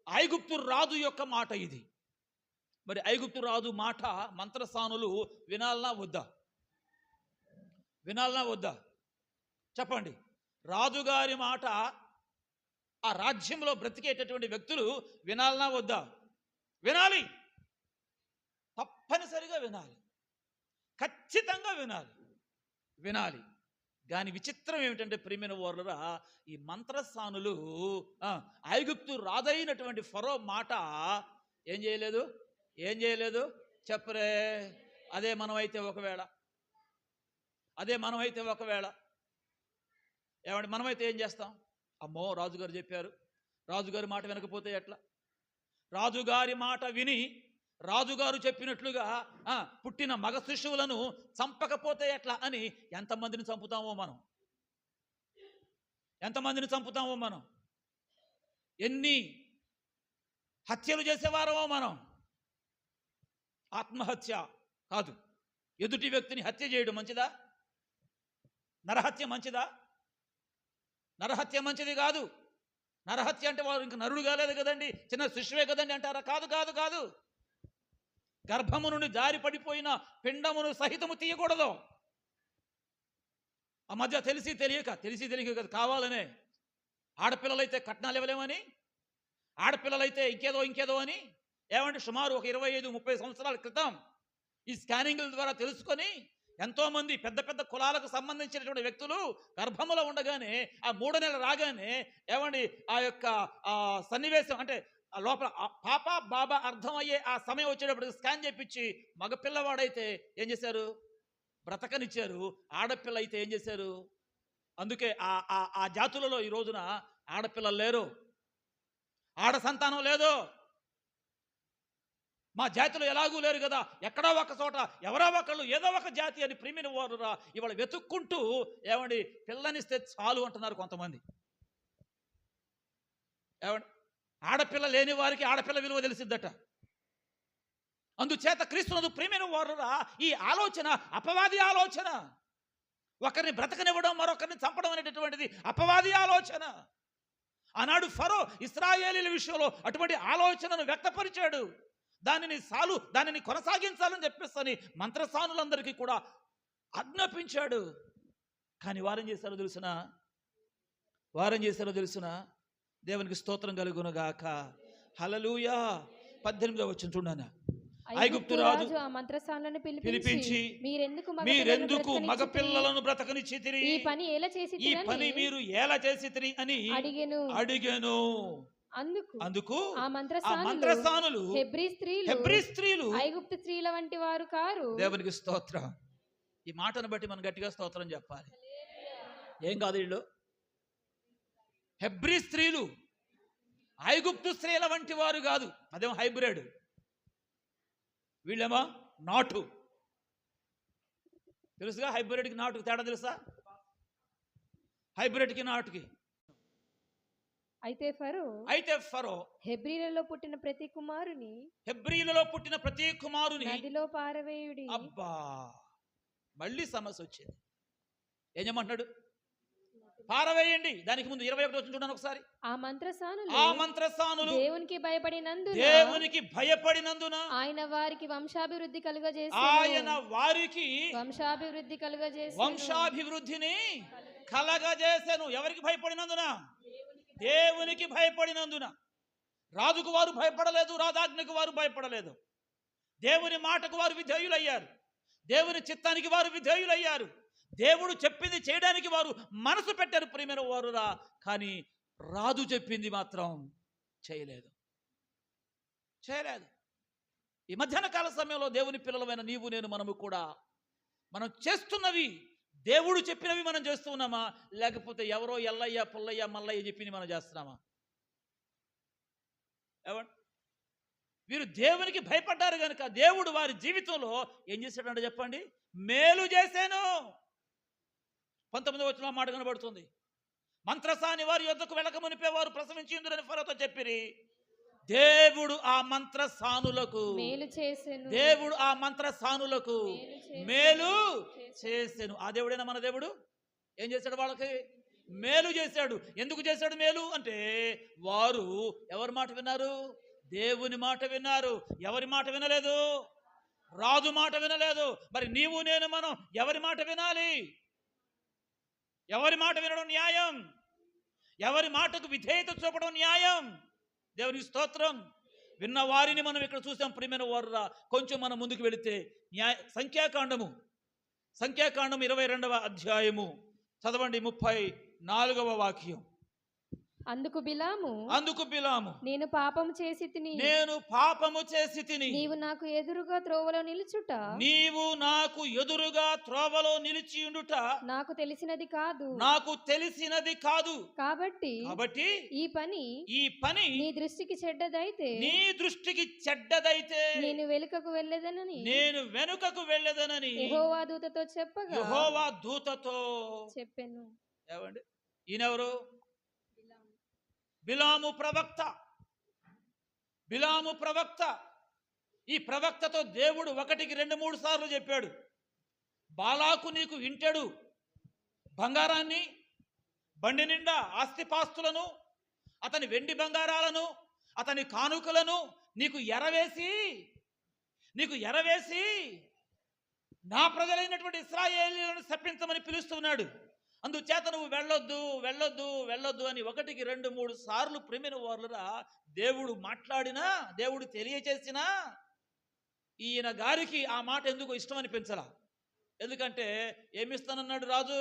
ఐగుప్తు రాజు యొక్క మాట ఇది. మరి ఐగుప్తు రాజు మాట మంత్రసానులు వినాలనా వద్దా? చెప్పండి. రాజుగారి మాట ఆ రాజ్యంలో బ్రతికేటటువంటి వ్యక్తులు వినాలనా వద్దా? తప్పనిసరిగా వినాలి, ఖచ్చితంగా వినాలి. దాని విచిత్రం ఏమిటంటే ప్రియమైన వారులరా, ఈ మంత్రసానులు ఐగుప్తు రాజైనటువంటి ఫరో మాట ఏం చేయలేదు? చెప్పరే. అదే మనమైతే ఒకవేళ ఏమంటే మనమైతే ఏం చేస్తాం? అమ్మో, రాజుగారు చెప్పారు, రాజుగారి మాట వినకపోతే ఎట్లా? రాజుగారి మాట విని రాజుగారు చెప్పినట్లుగా పుట్టిన మగ శిశువులను చంపకపోతే ఎట్లా అని ఎంతమందిని చంపుతామో మనం, ఎన్ని హత్యలు చేసేవారమో మనం. ఆత్మహత్య కాదు, ఎదుటి వ్యక్తిని హత్య చేయడం మంచిదా? నరహత్య మంచిదా? నరహత్య మంచిది కాదు. నరహత్య అంటే వారు ఇంకా నరుడు కాలేదు కదండి, చిన్న శిశువే కదండి అంటారా? కాదు. గర్భము నుండి జారి పడిపోయిన పిండమును సహితము తీయకూడదు. ఆ మధ్య తెలిసి తెలియక కదా, కావాలనే ఆడపిల్లలైతే కట్నాలు ఇవ్వలేమని, ఆడపిల్లలైతే ఇంకేదో అని, ఏమంటే సుమారు ఒక 25-30 సంవత్సరాల క్రితం ఈ స్కానింగ్ల ద్వారా తెలుసుకొని ఎంతోమంది పెద్ద కులాలకు సంబంధించినటువంటి వ్యక్తులు గర్భములో ఉండగానే ఆ 3వ నెల రాగానే ఏమండి ఆ యొక్క సన్నివేశం అంటే లోపల పాప బాబా అర్థమయ్యే ఆ సమయం వచ్చేటప్పుడు స్కాన్ చేయించి మగపిల్లవాడైతే ఏం చేశారు? బ్రతకనిచ్చారు. ఆడపిల్ల అయితే ఏం చేశారు? అందుకే ఆ జాతులలో ఈ రోజున ఆడపిల్లలు లేరు, ఆడ సంతానం లేదు. మా జాతిలో ఎలాగూ లేరు కదా, ఎక్కడో ఒక చోట ఎవరో ఒకళ్ళు ఏదో ఒక జాతి అని ప్రియమైన వారు ఇవాళ వెతుక్కుంటూ ఏమండి పిల్లనిస్తే చాలు అంటున్నారు కొంతమంది. ఏమండి ఆడపిల్ల లేని వారికి ఆడపిల్ల విలువ తెలిసిద్దట. అందుచేత క్రీస్తునందు ప్రియమైన వారు ఈ ఆలోచన అపవాది ఆలోచన. ఒకరిని బ్రతకనివ్వడం, మరొకరిని చంపడం అనేటటువంటిది అపవాది ఆలోచన. ఆనాడు ఫరో ఇశ్రాయేలీల విషయంలో అటువంటి ఆలోచనను వ్యక్తపరిచాడు. దానిని కొనసాగించాలని చెప్పేసి మంత్రసానులందరికీ కూడా ఆజ్ఞాపించాడు. కానీ వారేం చేశారో తెలుసునా? దేవునికి స్తోత్రం కలుగునుగాక. హల్లెలూయా. 18వ వచనం చూడండి. ఐగుప్తు రాజు ఆ మంత్రసానులను పిలిపించి మీరెందుకు మగపిల్లలను బ్రతకనిచ్చితిరి, ఈ పని మీరు ఎలా చేసితిరి అని అడిగెను. అందుకు ఆ మంత్రసానులు హెబ్రీ స్త్రీలు ఐగుప్తు స్త్రీల వంటి వారు కారు. దేవునికి స్తోత్రం. ఈ మాటను బట్టి మనం గట్టిగా స్తోత్రం చెప్పాలి. ఏం కాదు, వీళ్ళు హెబ్రీ స్త్రీలు ఐగుప్తు స్త్రీల వంటి వారు కాదు. అదేమో హైబ్రిడ్, వీళ్ళేమో నాటు. తెలుసుగా హైబ్రిడ్కి నాటుకు తేడా తెలుసా? హైబ్రిడ్కి నాటుకి. అయితే ఫరో హెబ్రీలలో పుట్టిన ప్రతి కుమారుని నదిలో పారవేయుడి. అబ్బా, మళ్ళీ సమస్య వచ్చింది. ఏం చేయమంటున్నాడు? పారవేయండి. దానికి ముందు 21 వచనం చూడండి ఒకసారి. ఆ మంత్రసానులు దేవునికి భయపడినందున ఆయన వారికి వంశాభివృద్ధిని కలగజేసెను. ఎవరికి భయపడినందున? దేవునికి భయపడినందున. రాజుకు వారు భయపడలేదు, రాజాజ్ఞకు వారు భయపడలేదు. దేవుని మాటకు వారు విధేయులయ్యారు, దేవుని చిత్తానికి వారు విధేయులయ్యారు, దేవుడు చెప్పింది చేయడానికి వారు మనసు పెట్టారు. ప్రియమైన వారురా, కానీ రాజు చెప్పింది మాత్రం చేయలేదు. ఈ మధ్యాహ్న కాల సమయంలో దేవుని పిల్లలమైన నీవు నేను మనము కూడా మనం చేస్తున్నవి దేవుడు చెప్పినవి మనం చేస్తూ ఉన్నామా, లేకపోతే ఎవరో ఎల్లయ్య పుల్లయ్య మల్లయ్య చెప్పింది మనం చేస్తున్నామా? వీరు దేవునికి భయపడ్డారు కనుక దేవుడు వారి జీవితంలో ఏం చేశాడంటే చెప్పండి, మేలు చేశాను. 19వ వచనంలో మాట కనబడుతుంది. మంత్రసాని వారి యొద్దకు వెళ్ళక మునిపేవారు ప్రసవించిందురని ఫరోతో చెప్పిరి. దేవుడు ఆ మంత్రసానులకు మేలు చేసెను. ఆ దేవుడైనా మన దేవుడు ఏం చేశాడు? వాళ్ళకి మేలు చేశాడు. ఎందుకు చేశాడు మేలు అంటే, వారు ఎవరి మాట విన్నారు? దేవుని మాట విన్నారు. ఎవరి మాట వినలేదు? రాజు మాట వినలేదు. మరి నీవు నేను మనం ఎవరి మాట వినాలి? ఎవరి మాట వినడం న్యాయం? ఎవరి మాటకు విధేయత చూపడం న్యాయం? దేవుని స్తోత్రం. విన్న వారిని మనం ఇక్కడ చూసాం. ప్రియమైన వారురా, కొంచెం మనం ముందుకు వెళితే సంఖ్యాకాండము 22వ అధ్యాయము చదవండి, 34వ వాక్యం. అందుకు బిలాము నేను పాపము చేసి తిని నీవు నాకు ఎదురుగా త్రోవలో నిలిచియుండుట నాకు తెలిసినది కాదు. కాబట్టి ఈ పని నీ దృష్టికి చెడ్డదైతే నేను వెనుకకు వెళ్ళేదనని యెహోవా దూతతో చెప్పెను. ఏమండి, ఈయనెవరు? బిలాము ప్రవక్త. ఈ ప్రవక్తతో దేవుడు 1కి 2-3 సార్లు చెప్పాడు. బాలాకు నీకు ఇంటెడు బంగారాన్ని, బండి నిండా ఆస్తిపాస్తులను, అతని వెండి బంగారాలను, అతని కానుకలను నీకు ఎరవేసి నా ప్రజలైనటువంటి ఇశ్రాయేలీయులను శపించమని పిలుస్తున్నాడు. అందుచేత నువ్వు వెళ్ళొద్దు అని 1కి 2-3 సార్లు ప్రియమైన వారులరా దేవుడు మాట్లాడినా, దేవుడు తెలియచేసినా ఈయన గారికి ఆ మాట ఎందుకు ఇష్టం అనిపించలా. ఎందుకంటే ఏమిస్తానన్నాడు రాజు?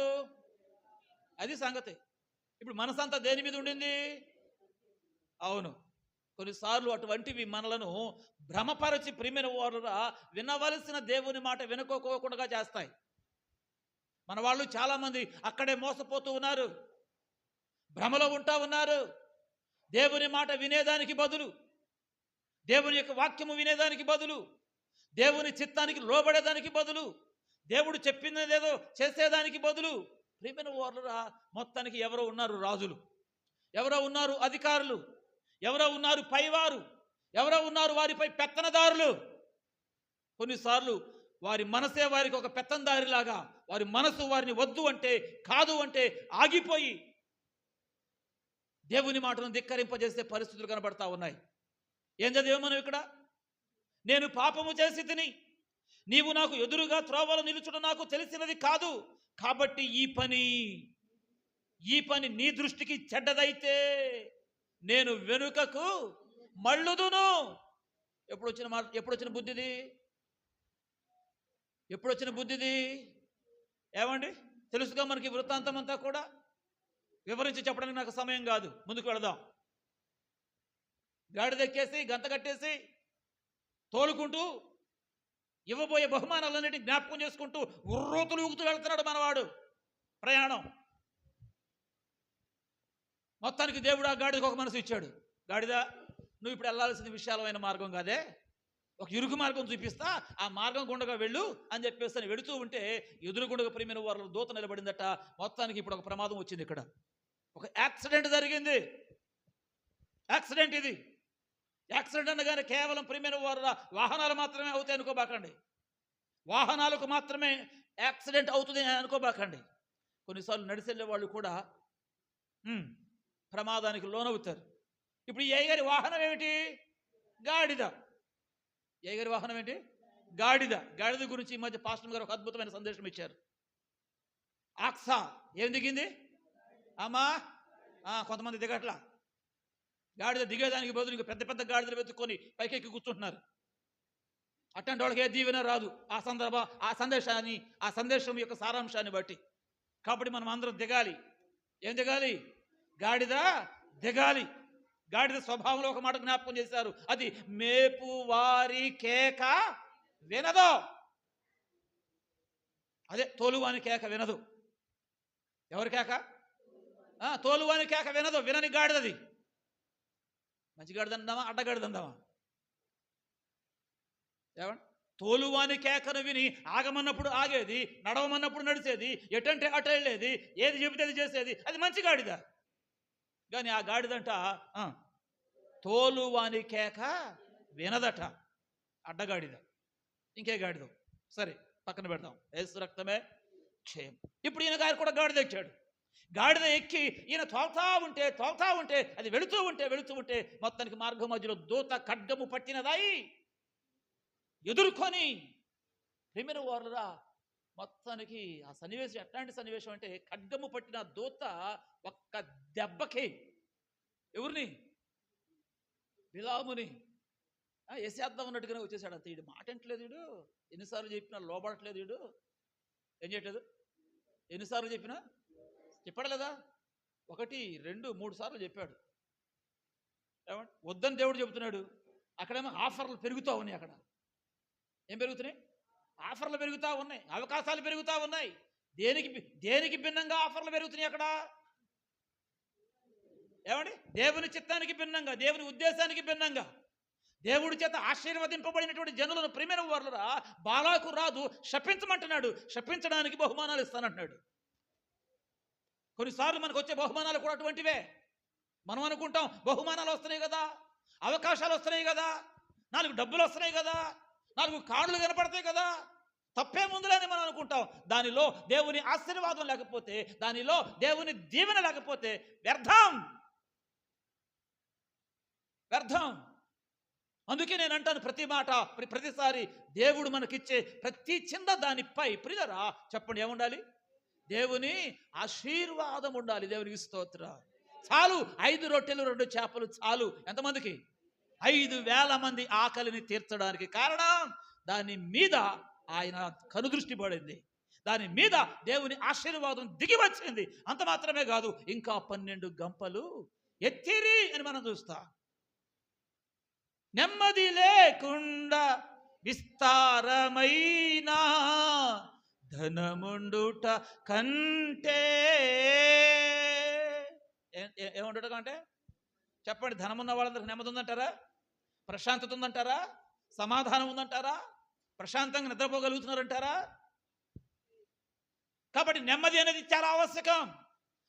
అది సంగతి. ఇప్పుడు మనసంతా దేని మీద ఉండింది? అవును, కొన్నిసార్లు అటువంటివి మనలను భ్రమపరచి ప్రియమైన వారులరా వినవలసిన దేవుని మాట వినుకోకుండా చేస్తాయి. మన వాళ్ళు చాలామంది అక్కడే మోసపోతూ ఉన్నారు, భ్రమలో ఉన్నారు. దేవుని మాట వినేదానికి బదులు, దేవుని యొక్క వాక్యము వినేదానికి బదులు, దేవుని చిత్తానికి లోబడేదానికి బదులు, దేవుడు చెప్పిందేదో చేసేదానికి బదులు ప్రియమైన వారులరా మొత్తానికి ఎవరో ఉన్నారు రాజులు, ఎవరో ఉన్నారు అధికారులు, ఎవరో ఉన్నారు పైవారు, ఎవరో ఉన్నారు వారిపై పెత్తనదారులు. కొన్నిసార్లు వారి మనసే వారికి ఒక పెత్తందారిలాగా, వారి మనసు వారిని వద్దు అంటే కాదు అంటే ఆగిపోయి దేవుని మాటను ధిక్కరింపజేసే పరిస్థితులు కనబడతా ఉన్నాయి. ఏం చదివాం మనం ఇక్కడ? నేను పాపము చేసి తిని నీవు నాకు ఎదురుగా త్రోవలో నిలుచుట నాకు తెలిసినది కాదు, కాబట్టి ఈ పని నీ దృష్టికి చెడ్డదైతే నేను వెనుకకు మళ్ళుదును. ఎప్పుడొచ్చిన బుద్ధిది? ఏమండి, తెలుసుగా మనకి వృత్తాంతం అంతా కూడా. వివరించి చెప్పడానికి నాకు సమయం కాదు, ముందుకు వెళదాం. గాడిదెక్కేసి గంత కట్టేసి తోలుకుంటూ ఇవ్వబోయే బహుమానాలన్నిటిని జ్ఞాపకం చేసుకుంటూ ఉర్రోతులు ఊగుతూ వెళ్తున్నాడు మనవాడు ప్రయాణం. మొత్తానికి దేవుడు ఆ గాడిదకు ఒక మనసు ఇచ్చాడు. గాడిద, నువ్వు ఇప్పుడు వెళ్ళాల్సిన విశాలమైన మార్గం కాదే, ఒక ఇరుకు మార్గం చూపిస్తా, ఆ మార్గం గుండగా వెళ్ళు అని చెప్పేసి వెళుతూ ఉంటే ఎదురుగుండగా ప్రియమైన వారు దూత నిలబడిందట. మొత్తానికి ఇప్పుడు ఒక ప్రమాదం వచ్చింది. ఇక్కడ ఒక యాక్సిడెంట్ జరిగింది. యాక్సిడెంట్ ఇది. యాక్సిడెంట్ అనగానే కేవలం ప్రియమైన వారు వాహనాలు మాత్రమే అవుతాయి అనుకోబాకండి. వాహనాలకు మాత్రమే యాక్సిడెంట్ అవుతుంది అనుకోబాకండి. కొన్నిసార్లు నడిచెళ్ళే వాళ్ళు కూడా ప్రమాదానికి లోనవుతారు. ఇప్పుడు ఏ గారి వాహనం ఏమిటి? గాడిద. ఏ గారి వాహనం ఏంటి? గాడిద. గాడిద గురించి ఈ మధ్య పాస్టర్ గారు ఒక అద్భుతమైన సందేశం ఇచ్చారు. ఆక్సా ఏం దిగింది అమ్మా? కొంతమంది దిగట్లా. గాడిద దిగేదానికి బదులు ఇంకా పెద్ద పెద్ద గాడిదలు వెతుక్కొని పైకెక్కి కూర్చుంటున్నారు. అట్లాంటి వాళ్ళకి ఏ దీవెన రాదు ఆ సందేశం యొక్క సారాంశాన్ని బట్టి. కాబట్టి మనం అందరం దిగాలి. ఏం దిగాలి? గాడిద దిగాలి. గాడిద స్వభావంలో ఒక మాట జ్ఞాపకం చేశారు, అది మేపు వారి కేక వినదు. అదే తోలువాని కేక వినదు. ఎవరి కేక? తోలువాని కేక వినదు. వినని గాడిదది. మంచి గాడిద అందామా, అడ్డగాడిద అందామా? ఏమండి, తోలువాని కేకను విని ఆగమన్నప్పుడు ఆగేది, నడవమన్నప్పుడు నడిచేది, ఎటంటే అటు వెళ్ళేది, ఏది చెబితే అది చేసేది, అది మంచి గాడిద. కానీ ఆ గాడిదంట తోలువాని కేక వినదట, అడ్డగాడిద. ఇంకే గాడిద? సరే, పక్కన పెడతాం. యేసు రక్తమే క్షయం. ఇప్పుడు ఈయన గారు కూడా గాడిద ఎక్కాడు. గాడిద ఎక్కి ఈయన తోల్తా ఉంటే అది వెళుతూ ఉంటే మొత్తానికి మార్గం మధ్యలో దూత ఖడ్గము పట్టినదాయి ఎదుర్కొని ప్రేమిన వారురా. మొత్తానికి ఆ సన్నివేశం ఎట్లాంటి సన్నివేశం అంటే, ఖడ్గము పట్టిన దూత ఒక్క దెబ్బకి ఎవరిని? బిలాముని వేసేద్దాం అన్నట్టుగానే వచ్చేసాడు. అంత ఈడు మాట అంటలేదు. వీడు ఎన్నిసార్లు చెప్పినా లోబడట్లేదు. వీడు ఏం చేయట్లేదు. ఎన్నిసార్లు చెప్పినా చెప్పాడు లేదా? 1, 2, 3 సార్లు చెప్పాడు. ఏమంటే వద్దని దేవుడు చెబుతున్నాడు. అక్కడేమో ఆఫర్లు పెరుగుతూ ఉన్నాయి. అక్కడ ఏం పెరుగుతున్నాయి? ఆఫర్లు పెరుగుతూ ఉన్నాయి, అవకాశాలు పెరుగుతూ ఉన్నాయి. దేనికి భిన్నంగా ఆఫర్లు పెరుగుతున్నాయి అక్కడ? ఏమండి, దేవుని చిత్తానికి భిన్నంగా, దేవుని ఉద్దేశానికి భిన్నంగా, దేవుడి చేత ఆశీర్వదింపబడినటువంటి జనులను ప్రియమైన వారులరా, బాలాకు రాదు శపించమంటున్నాడు. శపించడానికి బహుమానాలు ఇస్తానంటున్నాడు. కొన్నిసార్లు మనకు వచ్చే బహుమానాలు కూడా అటువంటివే. మనం అనుకుంటాం బహుమానాలు వస్తున్నాయి కదా, అవకాశాలు వస్తున్నాయి కదా, 4 డబ్బులు వస్తున్నాయి కదా, 4 కాళ్ళు కనపడతాయి కదా, తప్పేముందులని మనం అనుకుంటాం. దానిలో దేవుని ఆశీర్వాదం లేకపోతే, దానిలో దేవుని దీవెన లేకపోతే వ్యర్థం. అందుకే నేను అంటాను, ప్రతి మాట ప్రతిసారి దేవుడు మనకిచ్చే ప్రతి చిన్న దానిపై ప్రియరా చెప్పండి ఏముండాలి? దేవుని ఆశీర్వాదం ఉండాలి. దేవునికి స్తోత్రం. చాలు 5 రొట్టెలు 2 చేపలు చాలు. ఎంతమందికి? 5,000 మంది ఆకలిని తీర్చడానికి. కారణం, దాని మీద ఆయన కనుదృష్టి పడింది. దాని మీద దేవుని ఆశీర్వాదం దిగి వచ్చింది. అంత మాత్రమే కాదు, ఇంకా 12 గంపలు ఎత్తిరి అని మనం చూస్తాం. నెమ్మది లేకుండా విస్తారమైన ధనముండుట కంటే ఏముండుట కంటే చెప్పండి. ధనం ఉన్న వాళ్ళందరికీ నెమ్మది ఉందంటారా? ప్రశాంతత ఉందంటారా? సమాధానం ఉందంటారా? ప్రశాంతంగా నిద్రపోగలుగుతున్నారంటారా? కాబట్టి నెమ్మది అనేది చాలా ఆవశ్యకం.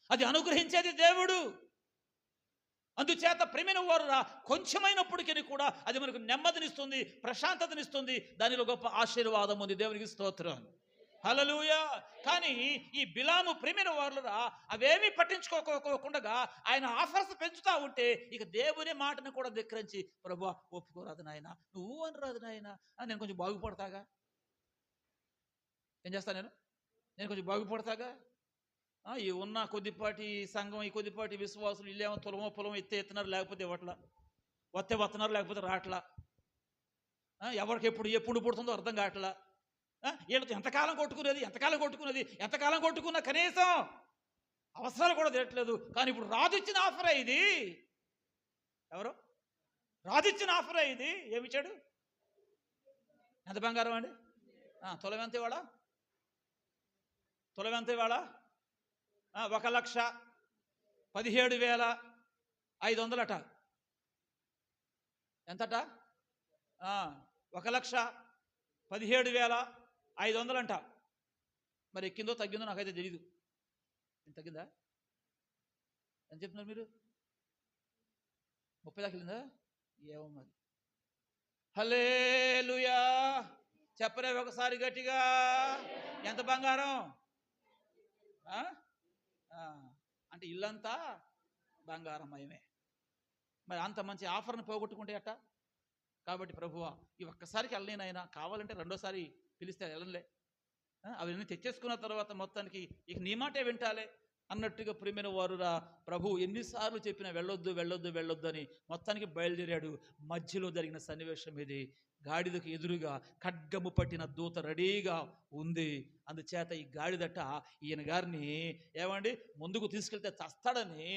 అది అనుగ్రహించేది దేవుడు. అందుచేత ప్రేమైన వారురా, కొంచెమైనప్పటికీ కూడా అది మనకు నెమ్మదినిస్తుంది, ప్రశాంతతనిస్తుంది. దానిలో గొప్ప ఆశీర్వాదం ఉంది. దేవునికి స్తోత్రం. హల్లెలూయా. కానీ ఈ బిలాము ప్రేమైన వారులరా అవేమీ పట్టించుకోకుండా ఆయన ఆఫర్స్ పెంచుతా ఉంటే ఇక దేవుని మాటను కూడా ధిక్కరించి, ప్రభువా ఒప్పుకోరాదు నాయన, నువ్వు అని రాదు నాయన, నేను కొంచెం బాగుపడతాగా, ఏం చేస్తా నేను కొంచెం బాగుపడతాగా, ఈ ఉన్న కొద్దిపాటి సంఘం, ఈ కొద్దిపాటి విశ్వాసులు ఇల్లేమో పొలం ఎత్తున్నారు, లేకపోతే ఇవ్వట్లా, వస్తున్నారు, లేకపోతే రావట్లా, ఎవరికి ఎప్పుడు పుడుతుందో అర్థం కావట్లా, వీళ్ళతో ఎంతకాలం కొట్టుకున్నా కనీసం అవసరాలు కూడా తిరగట్లేదు. కానీ ఇప్పుడు రాజు ఇచ్చిన ఆఫరే ఇది. ఎవరు రాజు ఇచ్చిన ఆఫరే ఇది. ఏమిచ్చాడు? ఎంత బంగారం అండి? తులం ఎంత ఇవాళ? 1,17,500 ఎంతట? 1,17,500 మరి ఎక్కిందో తగ్గిందో నాకైతే తెలీదు. ఎంత తగ్గిందా? ఎంత చెప్తున్నారు మీరు? 30 దాకా వెళ్ళిందా? ఏమో మరి. హల్లెలూయా చెప్పరే ఒకసారి గట్టిగా. ఎంత బంగారం? అంటే ఇల్లంతా బంగారమయమే. మరి అంత మంచి ఆఫర్ని పోగొట్టుకుంటే అట్ట. కాబట్టి ప్రభువా ఈ ఒక్కసారికి వెళ్ళలేనైనా, కావాలంటే రెండోసారి పిలిస్తే వెళ్ళలే, అవన్నీ తెచ్చేసుకున్న తర్వాత మొత్తానికి ఇక నీ మాటే వింటాలే అన్నట్టుగా ప్రియమైన వారురా ప్రభు ఎన్నిసార్లు చెప్పినా వెళ్ళొద్దు అని మొత్తానికి బయలుదేరాడు. మధ్యలో జరిగిన సన్నివేశం ఇది. గాడిదకు ఎదురుగా ఖడ్గము పట్టిన దూత రెడీగా ఉంది. అందుచేత ఈ గాడిదట ఈయన గారిని ఏమండి ముందుకు తీసుకెళ్తే చస్తాడని,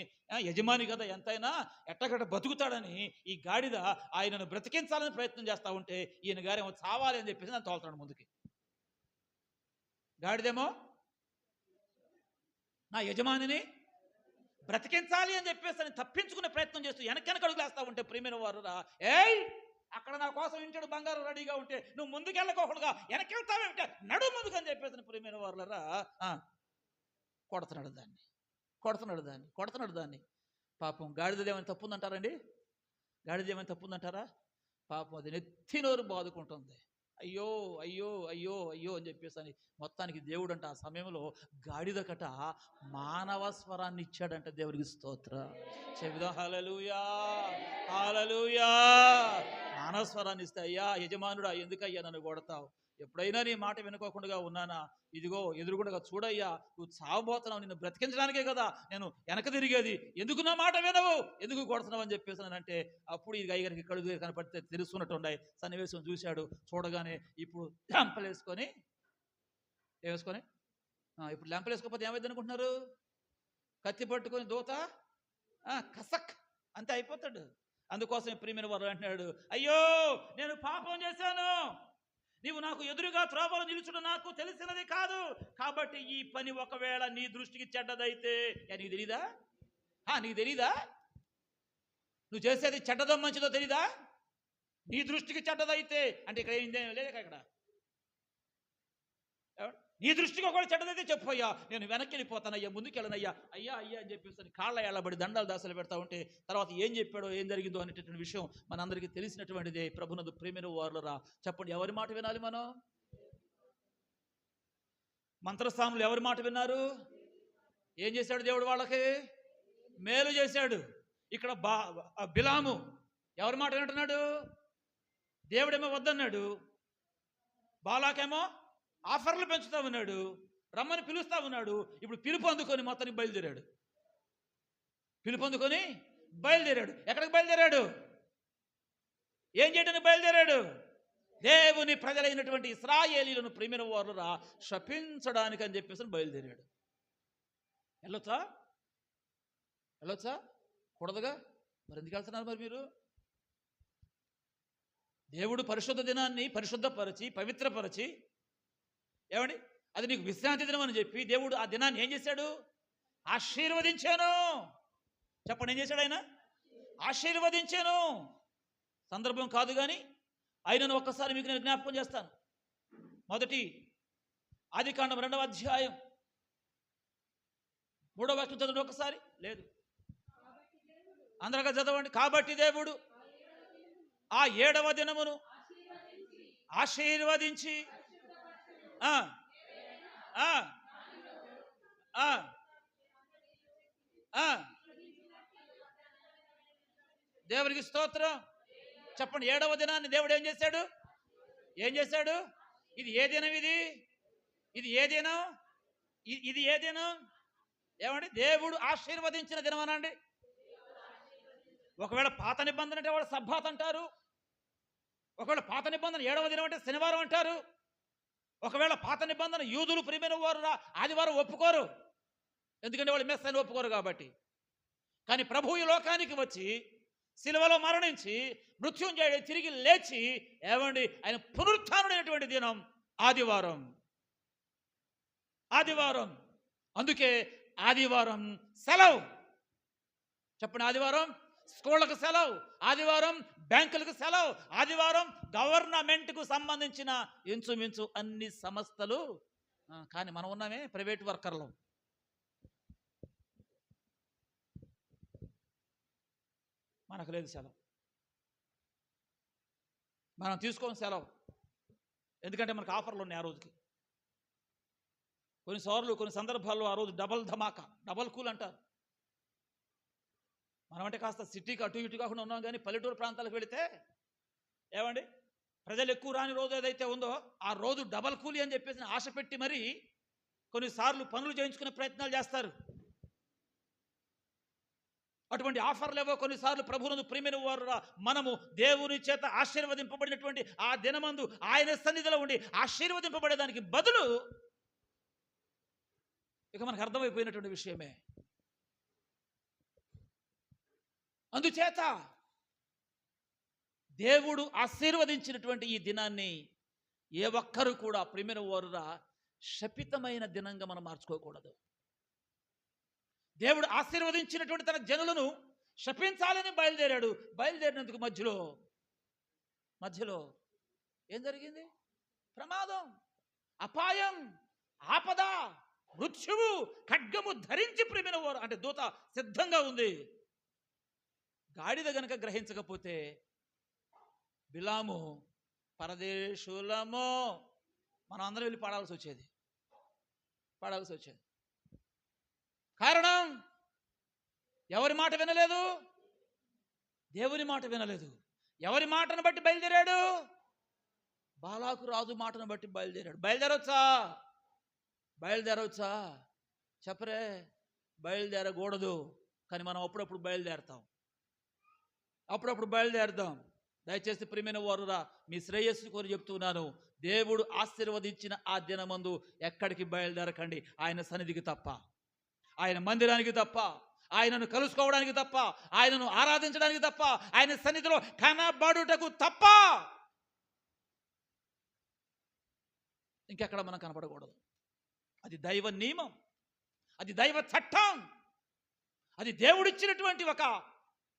యజమాని కదా ఎంతైనా ఎట్టగట్ట బతుకుతాడని ఈ గాడిద ఆయనను బ్రతికించాలని ప్రయత్నం చేస్తూ ఉంటే ఈయన గారేమో చావాలి అని చెప్పేసి నన్ను తోలుతాడు ముందుకి. గాడిదేమో నా యజమానిని బ్రతికించాలి అని చెప్పేసి అని తప్పించుకునే ప్రయత్నం చేస్తూ వెనక్కి అడుగులేస్తా ఉంటే ప్రియమైన వారురా, ఏయ్ అక్కడ నా కోసం ఇంటాడు బంగారం రెడీగా ఉంటే నువ్వు ముందుకెళ్ళకోకుండా వెనక్కి వెళ్తావేమిట, నడు ముందుకు అని చెప్పేసి ప్రియమైన వారులరా కొడుతున్నాడు దాన్ని. పాపం గాడిదేమైనా తప్పుందంటారండి? గాడిదేమైనా తప్పుందంటారా? పాపం అది నెత్తి నోరు బాదుకుంటుంది. అయ్యో అని చెప్పేసి అని మొత్తానికి దేవుడు అంట ఆ సమయంలో గాడిదకట మానవ స్వరాన్ని ఇచ్చాడంట. దేవుడికి స్తోత్రం చెబుదాం. హల్లెలూయా. మానవ స్వరాన్ని ఇస్తే, అయ్యా యజమానుడా ఎందుకయ్యా నన్ను కొడతావు? ఎప్పుడైనా నీ మాట వినుకోకుండా ఉన్నానా? ఇదిగో ఎదురుగుండగా చూడయ్యా, నువ్వు చావబోతున్నావు, నిన్ను బ్రతికించడానికే కదా నేను వెనక తిరిగేది, ఎందుకు నా మాట వినవు, ఎందుకు కొడుతున్నావు అని చెప్పేసి అంటే అప్పుడు ఈ గైగారికి కడుగు కనపడితే తెలుసుకున్నట్టున్నాయి. సన్నివేశం చూశాడు. చూడగానే ఇప్పుడు లెంపలు వేసుకొని ఇప్పుడు లెంపలు వేసుకోకపోతే ఏమైంది అనుకుంటున్నారు? కత్తి పట్టుకొని దూత కసక్ అంతే అయిపోతాడు. అందుకోసం ప్రియమైన వారు అంటున్నాడు, అయ్యో నేను పాపం చేశాను, నీవు నాకు ఎదురుగా త్రోవలో నిలుచుడు నాకు తెలిసినది కాదు, కాబట్టి ఈ పని ఒకవేళ నీ దృష్టికి చెడ్డదైతే, నీకు తెలీదా? నువ్వు చేసేది చెడ్డదో మంచిదో తెలీదా? నీ దృష్టికి చెడ్డదైతే అంటే ఇక్కడ ఏం లేదు, ఇక్కడ నీ దృష్టికి ఒకవేళ చెడ్డదైతే చెప్పయ్యా, నేను వెనక్కి వెళ్ళిపోతానయ్యా, ముందుకెళ్ళనయ్యా, అయ్యా అని చెప్పేసి కాళ్ళ ఎళ్ళబడి దండాలు దాసలు పెడతా ఉంటే తర్వాత ఏం చెప్పాడో ఏం జరిగిందో అనేటటువంటి విషయం మనందరికీ తెలిసినటువంటిదే. ప్రభునందు ప్రియమైన వారులరా చెప్పండి, ఎవరి మాట వినాలి మనం? మంత్రస్థానంలో ఎవరి మాట విన్నారు? ఏం చేశాడు దేవుడు? వాళ్ళకి మేలు చేశాడు. ఇక్కడ బిలాము ఎవరి మాట వింటున్నాడు? దేవుడేమో వద్దన్నాడు, బాలాకేమో ఆఫర్లు పెంచుతా ఉన్నాడు, రమ్మని పిలుస్తా ఉన్నాడు. ఇప్పుడు పిలుపు అందుకొని మొత్తానికి బయలుదేరాడు. ఎక్కడికి బయలుదేరాడు? ఏం చేయడానికి బయలుదేరాడు? దేవుని ప్రజలైనటువంటి ఇశ్రాయేలీలను ప్రియమైన వారురా శపించడానికి అని చెప్పేసి బయలుదేరాడు. వెళ్ళొచ్చా? కూడదుగా. మరి ఎందుకు వెళ్తున్నారు మరి మీరు? దేవుడు పరిశుద్ధ దినాన్ని పరిశుద్ధపరిచి పవిత్రపరిచి ఏమండి అది నీకు విశ్రాంతి దినం అని చెప్పి దేవుడు ఆ దినాన్ని ఏం చేశాడు? ఆశీర్వదించాను. చెప్పండి, ఏం చేశాడు ఆయన? ఆశీర్వదించాను. సందర్భం కాదు కానీ ఆయనను ఒక్కసారి మీకు నేను జ్ఞాపకం చేస్తాను. మొదటి ఆదికాండం 2వ అధ్యాయం 3వ వాక్యం చదవండి ఒకసారి. లేదు, అందరిగా చదవండి. కాబట్టి దేవుడు ఆ 7వ దినమును ఆశీర్వదించి ఆ, ఆ, ఆ. దేవునికి స్తోత్రం. చెప్పండి, 7వ దినాన్ని దేవుడు ఏం చేశాడు? ఏం చేశాడు? ఇది ఏ దినం? ఇది ఏ దినం? ఇది ఏ దినం? ఏమండి? దేవుడు ఆశీర్వదించిన దినం అనండి. ఒకవేళ పాత నిబంధన అంటే వాళ్ళు సబ్బాత్ అంటారు. ఒకవేళ పాత నిబంధన 7వ దినం అంటే శనివారం అంటారు. ఒకవేళ పాత నిబంధన యూదులు ప్రియమైన వారు ఆదివారం ఒప్పుకోరు, ఎందుకంటే వాళ్ళు మెస్ అని ఒప్పుకోరు కాబట్టి. కానీ ప్రభు ఈ లోకానికి వచ్చి శిలువలో మరణించి మృత్యుంజయుడు తిరిగి లేచి ఏమండి ఆయన పునరుత్థానుడైనటువంటి దినం ఆదివారం. ఆదివారం. అందుకే ఆదివారం సెలవు. చెప్పండి, ఆదివారం స్కూళ్ళకు సెలవు, ఆదివారం బ్యాంకులకు సెలవు, ఆదివారం గవర్నమెంట్కు సంబంధించిన ఇంచుమించు అన్ని సంస్థలు. కానీ మనం ఉన్నామే ప్రైవేట్ వర్కర్లు. మనకు లేదు సెలవు. మనం తీసుకోని సెలవు, ఎందుకంటే మనకు ఆఫర్లు ఉన్నాయి ఆ రోజుకి. కొన్నిసార్లు కొన్ని సందర్భాల్లో ఆ రోజు డబల్ ధమాకా, డబల్ కూల్ అంటారు. మనమంటే కాస్త సిటీకి అటు ఇటు కాకుండా ఉన్నాం, కానీ పల్లెటూరు ప్రాంతాలకు వెళితే ఏమండి ప్రజలు ఎక్కువ రాని రోజు ఏదైతే ఉందో ఆ రోజు డబల్ కూలీ అని చెప్పేసి ఆశ పెట్టి మరి కొన్నిసార్లు పనులు చేయించుకునే ప్రయత్నాలు చేస్తారు. అటువంటి ఆఫర్లు ఏవో కొన్నిసార్లు ప్రభువును ప్రియమైన వారు మనము దేవుని చేత ఆశీర్వదింపబడినటువంటి ఆ దినమందు ఆయన సన్నిధిలో ఉండి ఆశీర్వదింపబడేదానికి బదులు ఇక మనకు అర్థమైపోయినటువంటి విషయమే. అందుచేత దేవుడు ఆశీర్వదించినటువంటి ఈ దినాన్ని ఏ ఒక్కరు కూడా ప్రియమైన వారురా శపితమైన దినంగా మనం మార్చుకోకూడదు. దేవుడు ఆశీర్వదించినటువంటి తన జనులను శపించాలని బయలుదేరాడు. బయలుదేరినందుకు మధ్యలో ఏం జరిగింది? ప్రమాదం, అపాయం, ఆపద, మృత్యువు ఖడ్గము ధరించి ప్రియమైన వారు అంటే దూత సిద్ధంగా ఉంది. గాడిద గనక గ్రహించకపోతే బిలాము పరదేశులము మనం అందరం వెళ్ళి పాడాల్సి వచ్చేది. కారణం ఎవరి మాట వినలేదు, దేవుని మాట వినలేదు. ఎవరి మాటను బట్టి బయలుదేరాడు? బాలాకు రాజు మాటను బట్టి బయలుదేరాడు. బయలుదేరవచ్చా చెప్పరే? బయలుదేరకూడదు, కానీ మనం అప్పుడప్పుడు బయలుదేరదాం. దయచేసి ప్రియమైన వారురా మీ శ్రేయస్సు కోరి చెప్తున్నాను, దేవుడు ఆశీర్వదించిన ఆ దినమందు ఎక్కడికి బయలుదేరకండి. ఆయన సన్నిధికి తప్ప, ఆయన మందిరానికి తప్ప, ఆయనను కలుసుకోవడానికి తప్ప, ఆయనను ఆరాధించడానికి తప్ప, ఆయన సన్నిధిలో కనబడుటకు తప్ప ఇంకెక్కడ మనం కనపడకూడదు. అది దైవ నియమం, అది దైవ చట్టం, అది దేవుడిచ్చినటువంటి ఒక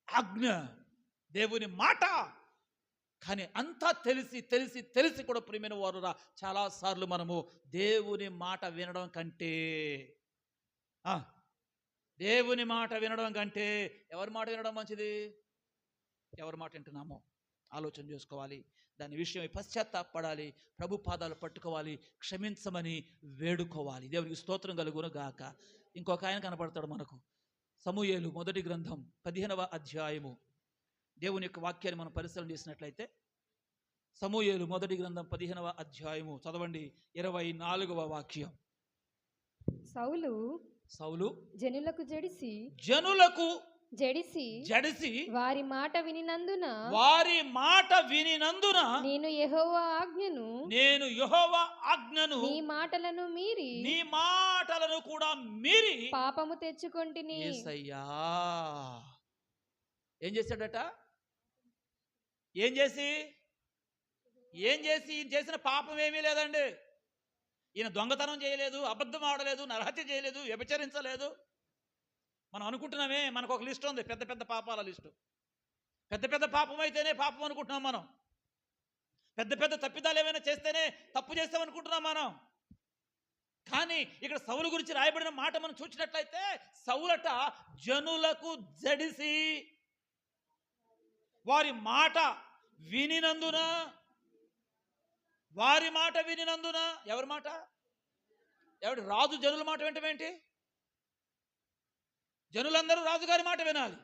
ఆజ్ఞ, దేవుని మాట. కానీ అంతా తెలిసి కూడా ప్రియమైన వారురా చాలాసార్లు మనము దేవుని మాట వినడం కంటే ఎవరి మాట వినడం మంచిది? ఎవరి మాట వింటున్నామో ఆలోచన చేసుకోవాలి. దాని విషయం పశ్చాత్తాపడాలి, ప్రభు పాదాలు పట్టుకోవాలి, క్షమించమని వేడుకోవాలి. దేవునికి స్తోత్రం కలుగును గాక. ఇంకొక ఆయన కనపడతాడు మనకు. సమూయేలు మొదటి గ్రంథం 15వ అధ్యాయము. దేవుని యొక్క వాక్యాన్ని మనం పరిశీలన చేసినట్లయితే సమూయేలు మొదటి గ్రంథం 15వ అధ్యాయము చదవండి 24వ వాక్యం. సౌలు జనులకు జడిసి వారి మాట వినినందున నేను యెహోవా ఆజ్ఞను నీ మాటలను కూడా మీరి పాపము తెచ్చుకొంటిని. యేసయ్యా ఏం చేశాడట? ఏం చేసి ఈయన చేసిన పాపం ఏమీ లేదండి. ఈయన దొంగతనం చేయలేదు, అబద్ధం ఆడలేదు, నరహత్య చేయలేదు, వ్యభిచరించలేదు. మనం అనుకుంటున్నామే మనకు ఒక లిస్ట్ ఉంది, పెద్ద పెద్ద పాపాల లిస్టు. పెద్ద పాపం అయితేనే పాపం అనుకుంటున్నాం మనం. పెద్ద తప్పిదాలు ఏమైనా చేస్తేనే తప్పు చేస్తామనుకుంటున్నాం మనం. కానీ ఇక్కడ సౌలు గురించి రాయబడిన మాట మనం చూసినట్లయితే సౌలట జనులకు జడిసి వారి మాట వినినందున ఎవరి మాట? ఏమిటి రాజు జనుల మాట వింటమేంటి? జనులందరూ రాజుగారి మాట వినాలి,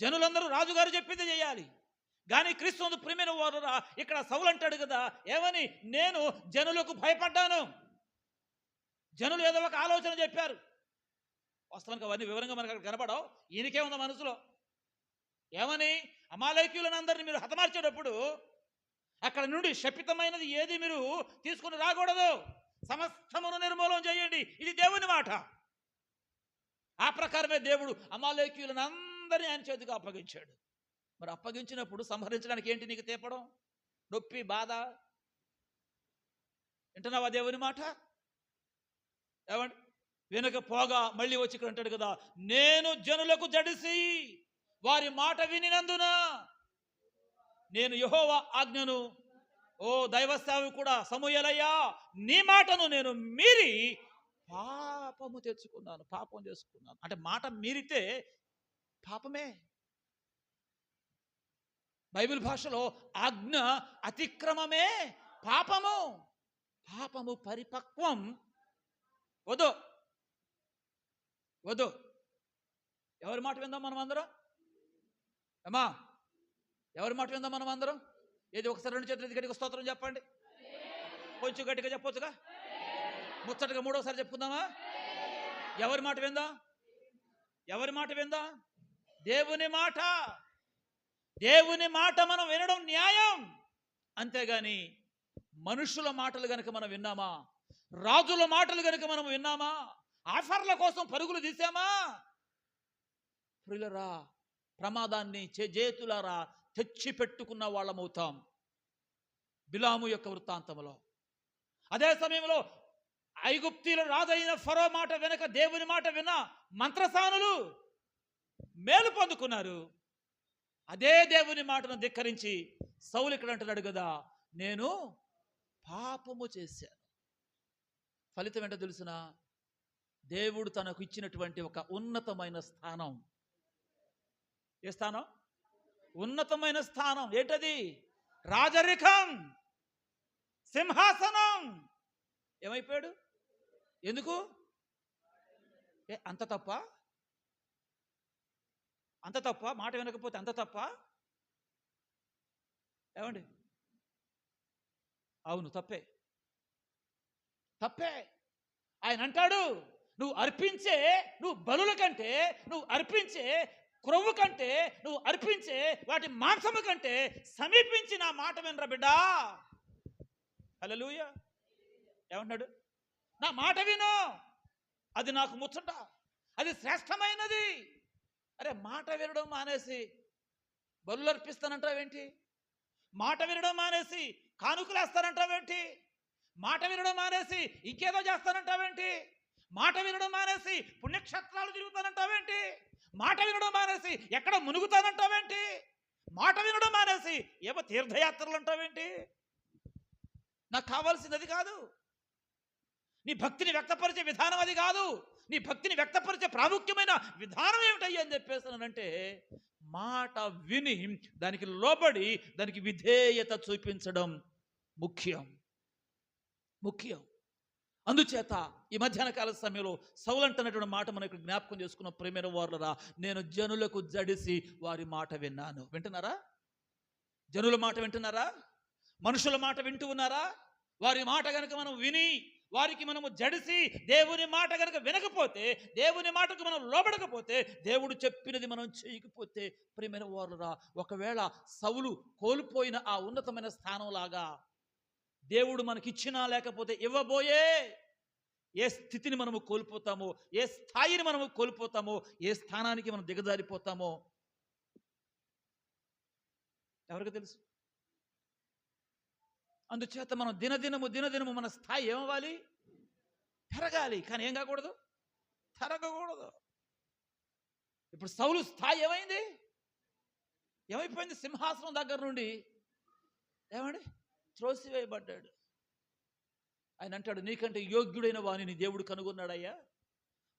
జనులందరూ రాజుగారు చెప్పింది చేయాలి. కానీ క్రీస్తు ప్రియమైన వారురా, ఇక్కడ సౌలు అంటాడు కదా, ఏమని? నేను జనులకు భయపడ్డాను. జనులు ఏదో ఒక ఆలోచన చెప్పారు, వాస్తవానికి అవన్నీ వివరంగా మనకు అక్కడ కనపడవు. ఈయనకే ఉన్న మనసులో ఏమని? అమాలేకీయులను అందరినీ మీరు హతమార్చేటప్పుడు అక్కడ నుండి శపితమైనది ఏది మీరు తీసుకుని రాకూడదు, సమస్తమును నిర్మూలన చేయండి. ఇది దేవుని మాట. ఆ ప్రకారమే దేవుడు అమాలేకీయులను అందరినీ ఆయన చేతికి అప్పగించాడు. మరి అప్పగించినప్పుడు సంహరించడానికి ఏంటి నీకు తేపడం, నొప్పి, బాధ? వింటున్నావా దేవుని మాట? ఏమండి? వెనుక పోగా మళ్ళీ వచ్చి ఇక్కడ అంటాడు కదా, నేను జనులకు జడిసి వారి మాట వినినందున నేను యెహోవా ఆజ్ఞను, ఓ దైవసేవ కూడా సమూయేలయ్యా, నీ మాటను నేను మీరి పాపము తెచ్చుకున్నాను, పాపం చేసుకున్నాను. అంటే మాట మీరితే పాపమే. బైబిల్ భాషలో ఆజ్ఞ అతిక్రమమే పాపము. పాపము పరిపక్వం వద్దు, వద్దు. ఎవరి మాట విందాం మనం అందరం? అమ్మా, ఎవరి మాట విందాం మనం అందరం? ఏది ఒకసారి రెండు చేతులు గట్టిగా స్తోత్రం చెప్పండి. కొంచెం గట్టిగా చెప్పొచ్చుగా, ముచ్చటగా మూడోసారి చెప్పుకుందామా? ఎవరి మాట విందాం? ఎవరి మాట విందాం? దేవుని మాట. దేవుని మాట మనం వినడం న్యాయం. అంతేగాని మనుషుల మాటలు గనక మనం విన్నామా, రాజుల మాటలు గనక మనం విన్నామా, ఆఫర్ల కోసం పరుగులు తీసామా, ప్రియులరా, ప్రమాదాన్ని చేతులారా తెచ్చి పెట్టుకున్న వాళ్ళమవుతాం. బిలాము యొక్క వృత్తాంతంలో అదే సమయంలో ఐగుప్తీల రాజైన ఫరో మాట వెనక దేవుని మాట విన్న మంత్రసానులు మేలు పొందుకున్నారు. అదే దేవుని మాటను ధిక్కరించి సౌలు ఇక్కడ అంటున్నాడు కదా, నేను పాపము చేశాను. ఫలితం ఏంటో తెలుసునా? దేవుడు తనకు ఇచ్చినటువంటి ఒక ఉన్నతమైన స్థానం. ఏ స్థానం? ఉన్నతమైన స్థానం. ఏంటది? రాజరికం, సింహాసనం. ఏమైపోయాడు? ఎందుకు? అంత తప్ప? అంత తప్ప? మాట వినకపోతే అంత తప్ప? ఏమండి? అవును, తప్పే, తప్పే. ఆయన అంటాడు, నువ్వు బలుల కంటే, నువ్వు అర్పించే క్రొవ్వు కంటే, నువ్వు అర్పించే వాటి మాంసము కంటే సమీపించి నా మాట వినరా బిడ్డా. హల్లెలూయా. ఏమంటున్నాడు? నా మాట విను, అది నాకు ముచ్చట, అది శ్రేష్టమైనది. అరే, మాట వినడం మానేసి బలులు అర్పిస్తానంటావేంటి? మాట వినడం మానేసి కానుకలు వేస్తానంటావేంటి? మాట వినడం మానేసి ఇంకేదో చేస్తానంటావేంటి? మాట వినడం మానేసి పుణ్యక్షేత్రాలు తిరుగుతానంటావేంటి? మాట వినడం మానేసి ఎక్కడ మునుగుతానంటావేంటి? మాట వినడం మానేసి ఏమో తీర్థయాత్రలు అంటావేంటి? నాకు కావాల్సింది అది కాదు. నీ భక్తిని వ్యక్తపరిచే విధానం అది కాదు. నీ భక్తిని వ్యక్తపరిచే ప్రాముఖ్యమైన విధానం ఏమిటయ్యా అని చెప్పేసానంటే, మాట విని దానికి లోబడి దానికి విధేయత చూపించడం ముఖ్యం, ముఖ్యం. అందుచేత ఈ మధ్యాహ్న కాల సమయంలో సౌలు అంటున్నటువంటి మాట మనం ఇక్కడ జ్ఞాపకం చేసుకున్న ప్రియమైన వారులరా, నేను జనులకు జడిసి వారి మాట విన్నాను. వింటున్నారా? జనుల మాట వింటున్నారా? మనుషుల మాట వింటూ ఉన్నారా? వారి మాట కనుక మనం విని వారికి మనము జడిసి దేవుని మాట కనుక వినకపోతే, దేవుని మాటకు మనం లోబడకపోతే, దేవుడు చెప్పినది మనం చేయకపోతే, ప్రియమైన వారులరా, ఒకవేళ సౌలు కోల్పోయిన ఆ ఉన్నతమైన స్థానంలాగా దేవుడు మనకిచ్చినా లేకపోతే ఇవ్వబోయే ఏ స్థితిని మనము కోల్పోతామో, ఏ స్థాయిని మనము కోల్పోతామో, ఏ స్థానానికి మనం దిగజారిపోతామో ఎవరికి తెలుసు? అందుచేత మనం దినదినము మన స్థాయి ఏమవ్వాలి? పెరగాలి. కానీ ఏం కాకూడదు? తరగకూడదు. ఇప్పుడు సౌలు స్థాయి ఏమైంది? ఏమైపోయింది? సింహాసనం దగ్గర నుండి ఏమండి త్రోసివేయబడ్డాడు. ఆయన అంటాడు, నీకంటే యోగ్యుడైన వాణిని దేవుడు కనుగొన్నాడయ్యా,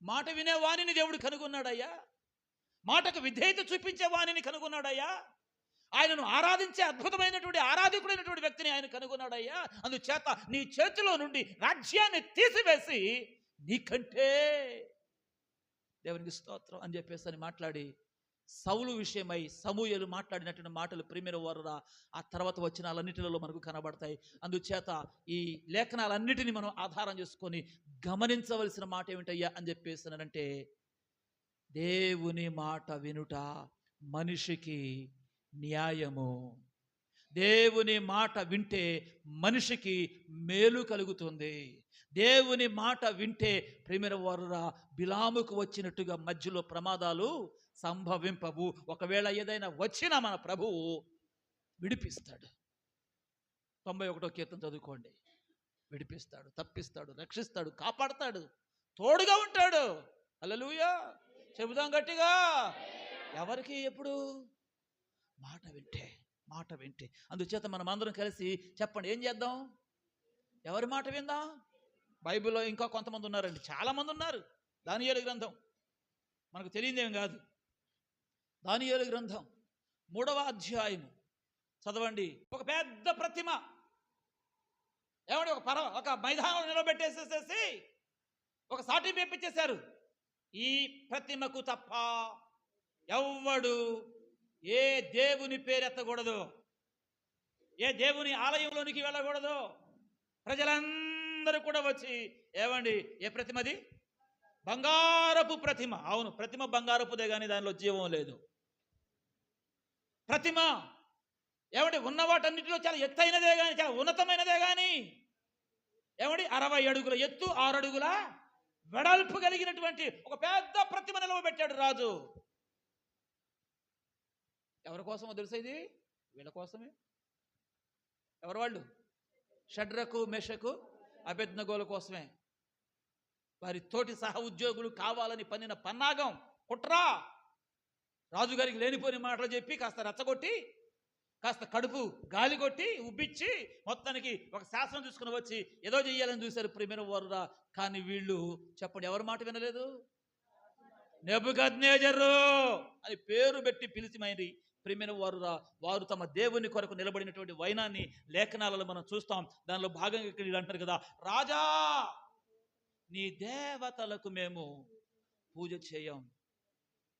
మాట వినే వాణిని దేవుడు కనుగొన్నాడయ్యా, మాటకు విధేయత చూపించే వాణిని కనుగొన్నాడయ్యా, ఆయనను ఆరాధించే అద్భుతమైనటువంటి ఆరాధకుడైనటువంటి వ్యక్తిని ఆయన కనుగొన్నాడయ్యా. అందుచేత నీ చేతిలో నుండి రాజ్యాన్ని తీసివేసి నీకంటే దేవునికి స్తోత్రం అని చెప్పేసి అని మాట్లాడి సౌలు విషయమై సమూయేలు మాట్లాడినటువంటి మాటలు ప్రియమైన వారురా ఆ తర్వాత వచనాలన్నిటిలో మనకు కనబడతాయి. అందుచేత ఈ లేఖనాలన్నిటినీ మనం ఆధారం చేసుకొని గమనించవలసిన మాట ఏమిటయ్యా అని చెప్పేసానంటే, దేవుని మాట వినుట మనిషికి న్యాయము. దేవుని మాట వింటే మనిషికి మేలు కలుగుతుంది. దేవుని మాట వింటే ప్రియమైన వారురా బిలాముకు వచ్చినట్టుగా మధ్యలో ప్రమాదాలు సంభవింపవు. ఒకవేళ ఏదైనా వచ్చినా మన ప్రభువు విడిపిస్తాడు. 91వ కీర్తన చదువుకోండి. విడిపిస్తాడు, తప్పిస్తాడు, రక్షిస్తాడు, కాపాడతాడు, తోడుగా ఉంటాడు. హల్లెలూయా చెబుదాం గట్టిగా. ఎవరికి? ఎప్పుడు? మాట వింటే, మాట వింటే. అందుచేత మనం అందరం కలిసి చెప్పండి, ఏం చేద్దాం? ఎవరి మాట విందాం? బైబిల్లో ఇంకా కొంతమంది ఉన్నారండి, చాలామంది ఉన్నారు. దానియేలు గ్రంథం మనకు తెలియదేం కాదు. దానియేలు గ్రంథం 3వ అధ్యాయం చదవండి. ఒక పెద్ద ప్రతిమ ఏమంటే ఒక మైదానంలో నిలబెట్టేసేసేసి ఒక సాటి పెంపించేశారు. ఈ ప్రతిమకు తప్ప ఎవ్వడు ఏ దేవుని పేరెత్తకూడదు, ఏ దేవుని ఆలయంలోనికి వెళ్ళకూడదు. ప్రజలందరూ కూడా వచ్చి ఏమండి ఏ ప్రతిమది? బంగారపు ప్రతిమ. అవును, ప్రతిమ బంగారపుదే కానీ దానిలో జీవం లేదు. ప్రతిమ ఏమండి ఉన్న వాటన్నిటిలో చాలా ఎత్తైనదే కానీ, చాలా ఉన్నతమైనదే కానీ ఏమండి 60 అడుగుల ఎత్తు, 6 అడుగుల వెడల్పు కలిగినటువంటి ఒక పెద్ద ప్రతిమ నిలవబెట్టాడు రాజు. ఎవరి కోసమో తెలుసా ఇది? వీళ్ళ కోసమే. ఎవరు వాళ్ళు? షడ్రకు, మెషకు, అబేద్నెగోల కోసమే. వారి తోటి సహ ఉద్యోగులు కావాలని పన్నిన పన్నాగం, కుట్రా. రాజుగారికి లేనిపోని మాటలు చెప్పి కాస్త రెచ్చగొట్టి, కాస్త కడుపు గాలి కొట్టి ఉబ్బిచ్చి మొత్తానికి ఒక శాసనం తీసుకుని వచ్చి ఏదో చెయ్యాలని చూశారు ప్రియమైన వారురా. కానీ వీళ్ళు చెప్పండి ఎవరి మాట వినలేదు? నెబుకద్నెజరు అని పేరు పెట్టి పిలిచిమైంది ప్రియమైన వారురా. వారు తమ దేవుని కొరకు నిలబడినటువంటి వైనాన్ని లేఖనాలలో మనం చూస్తాం. దానిలో భాగంగా ఇక్కడ అంటారు కదా, రాజా నీ దేవతలకు మేము పూజ చేయం,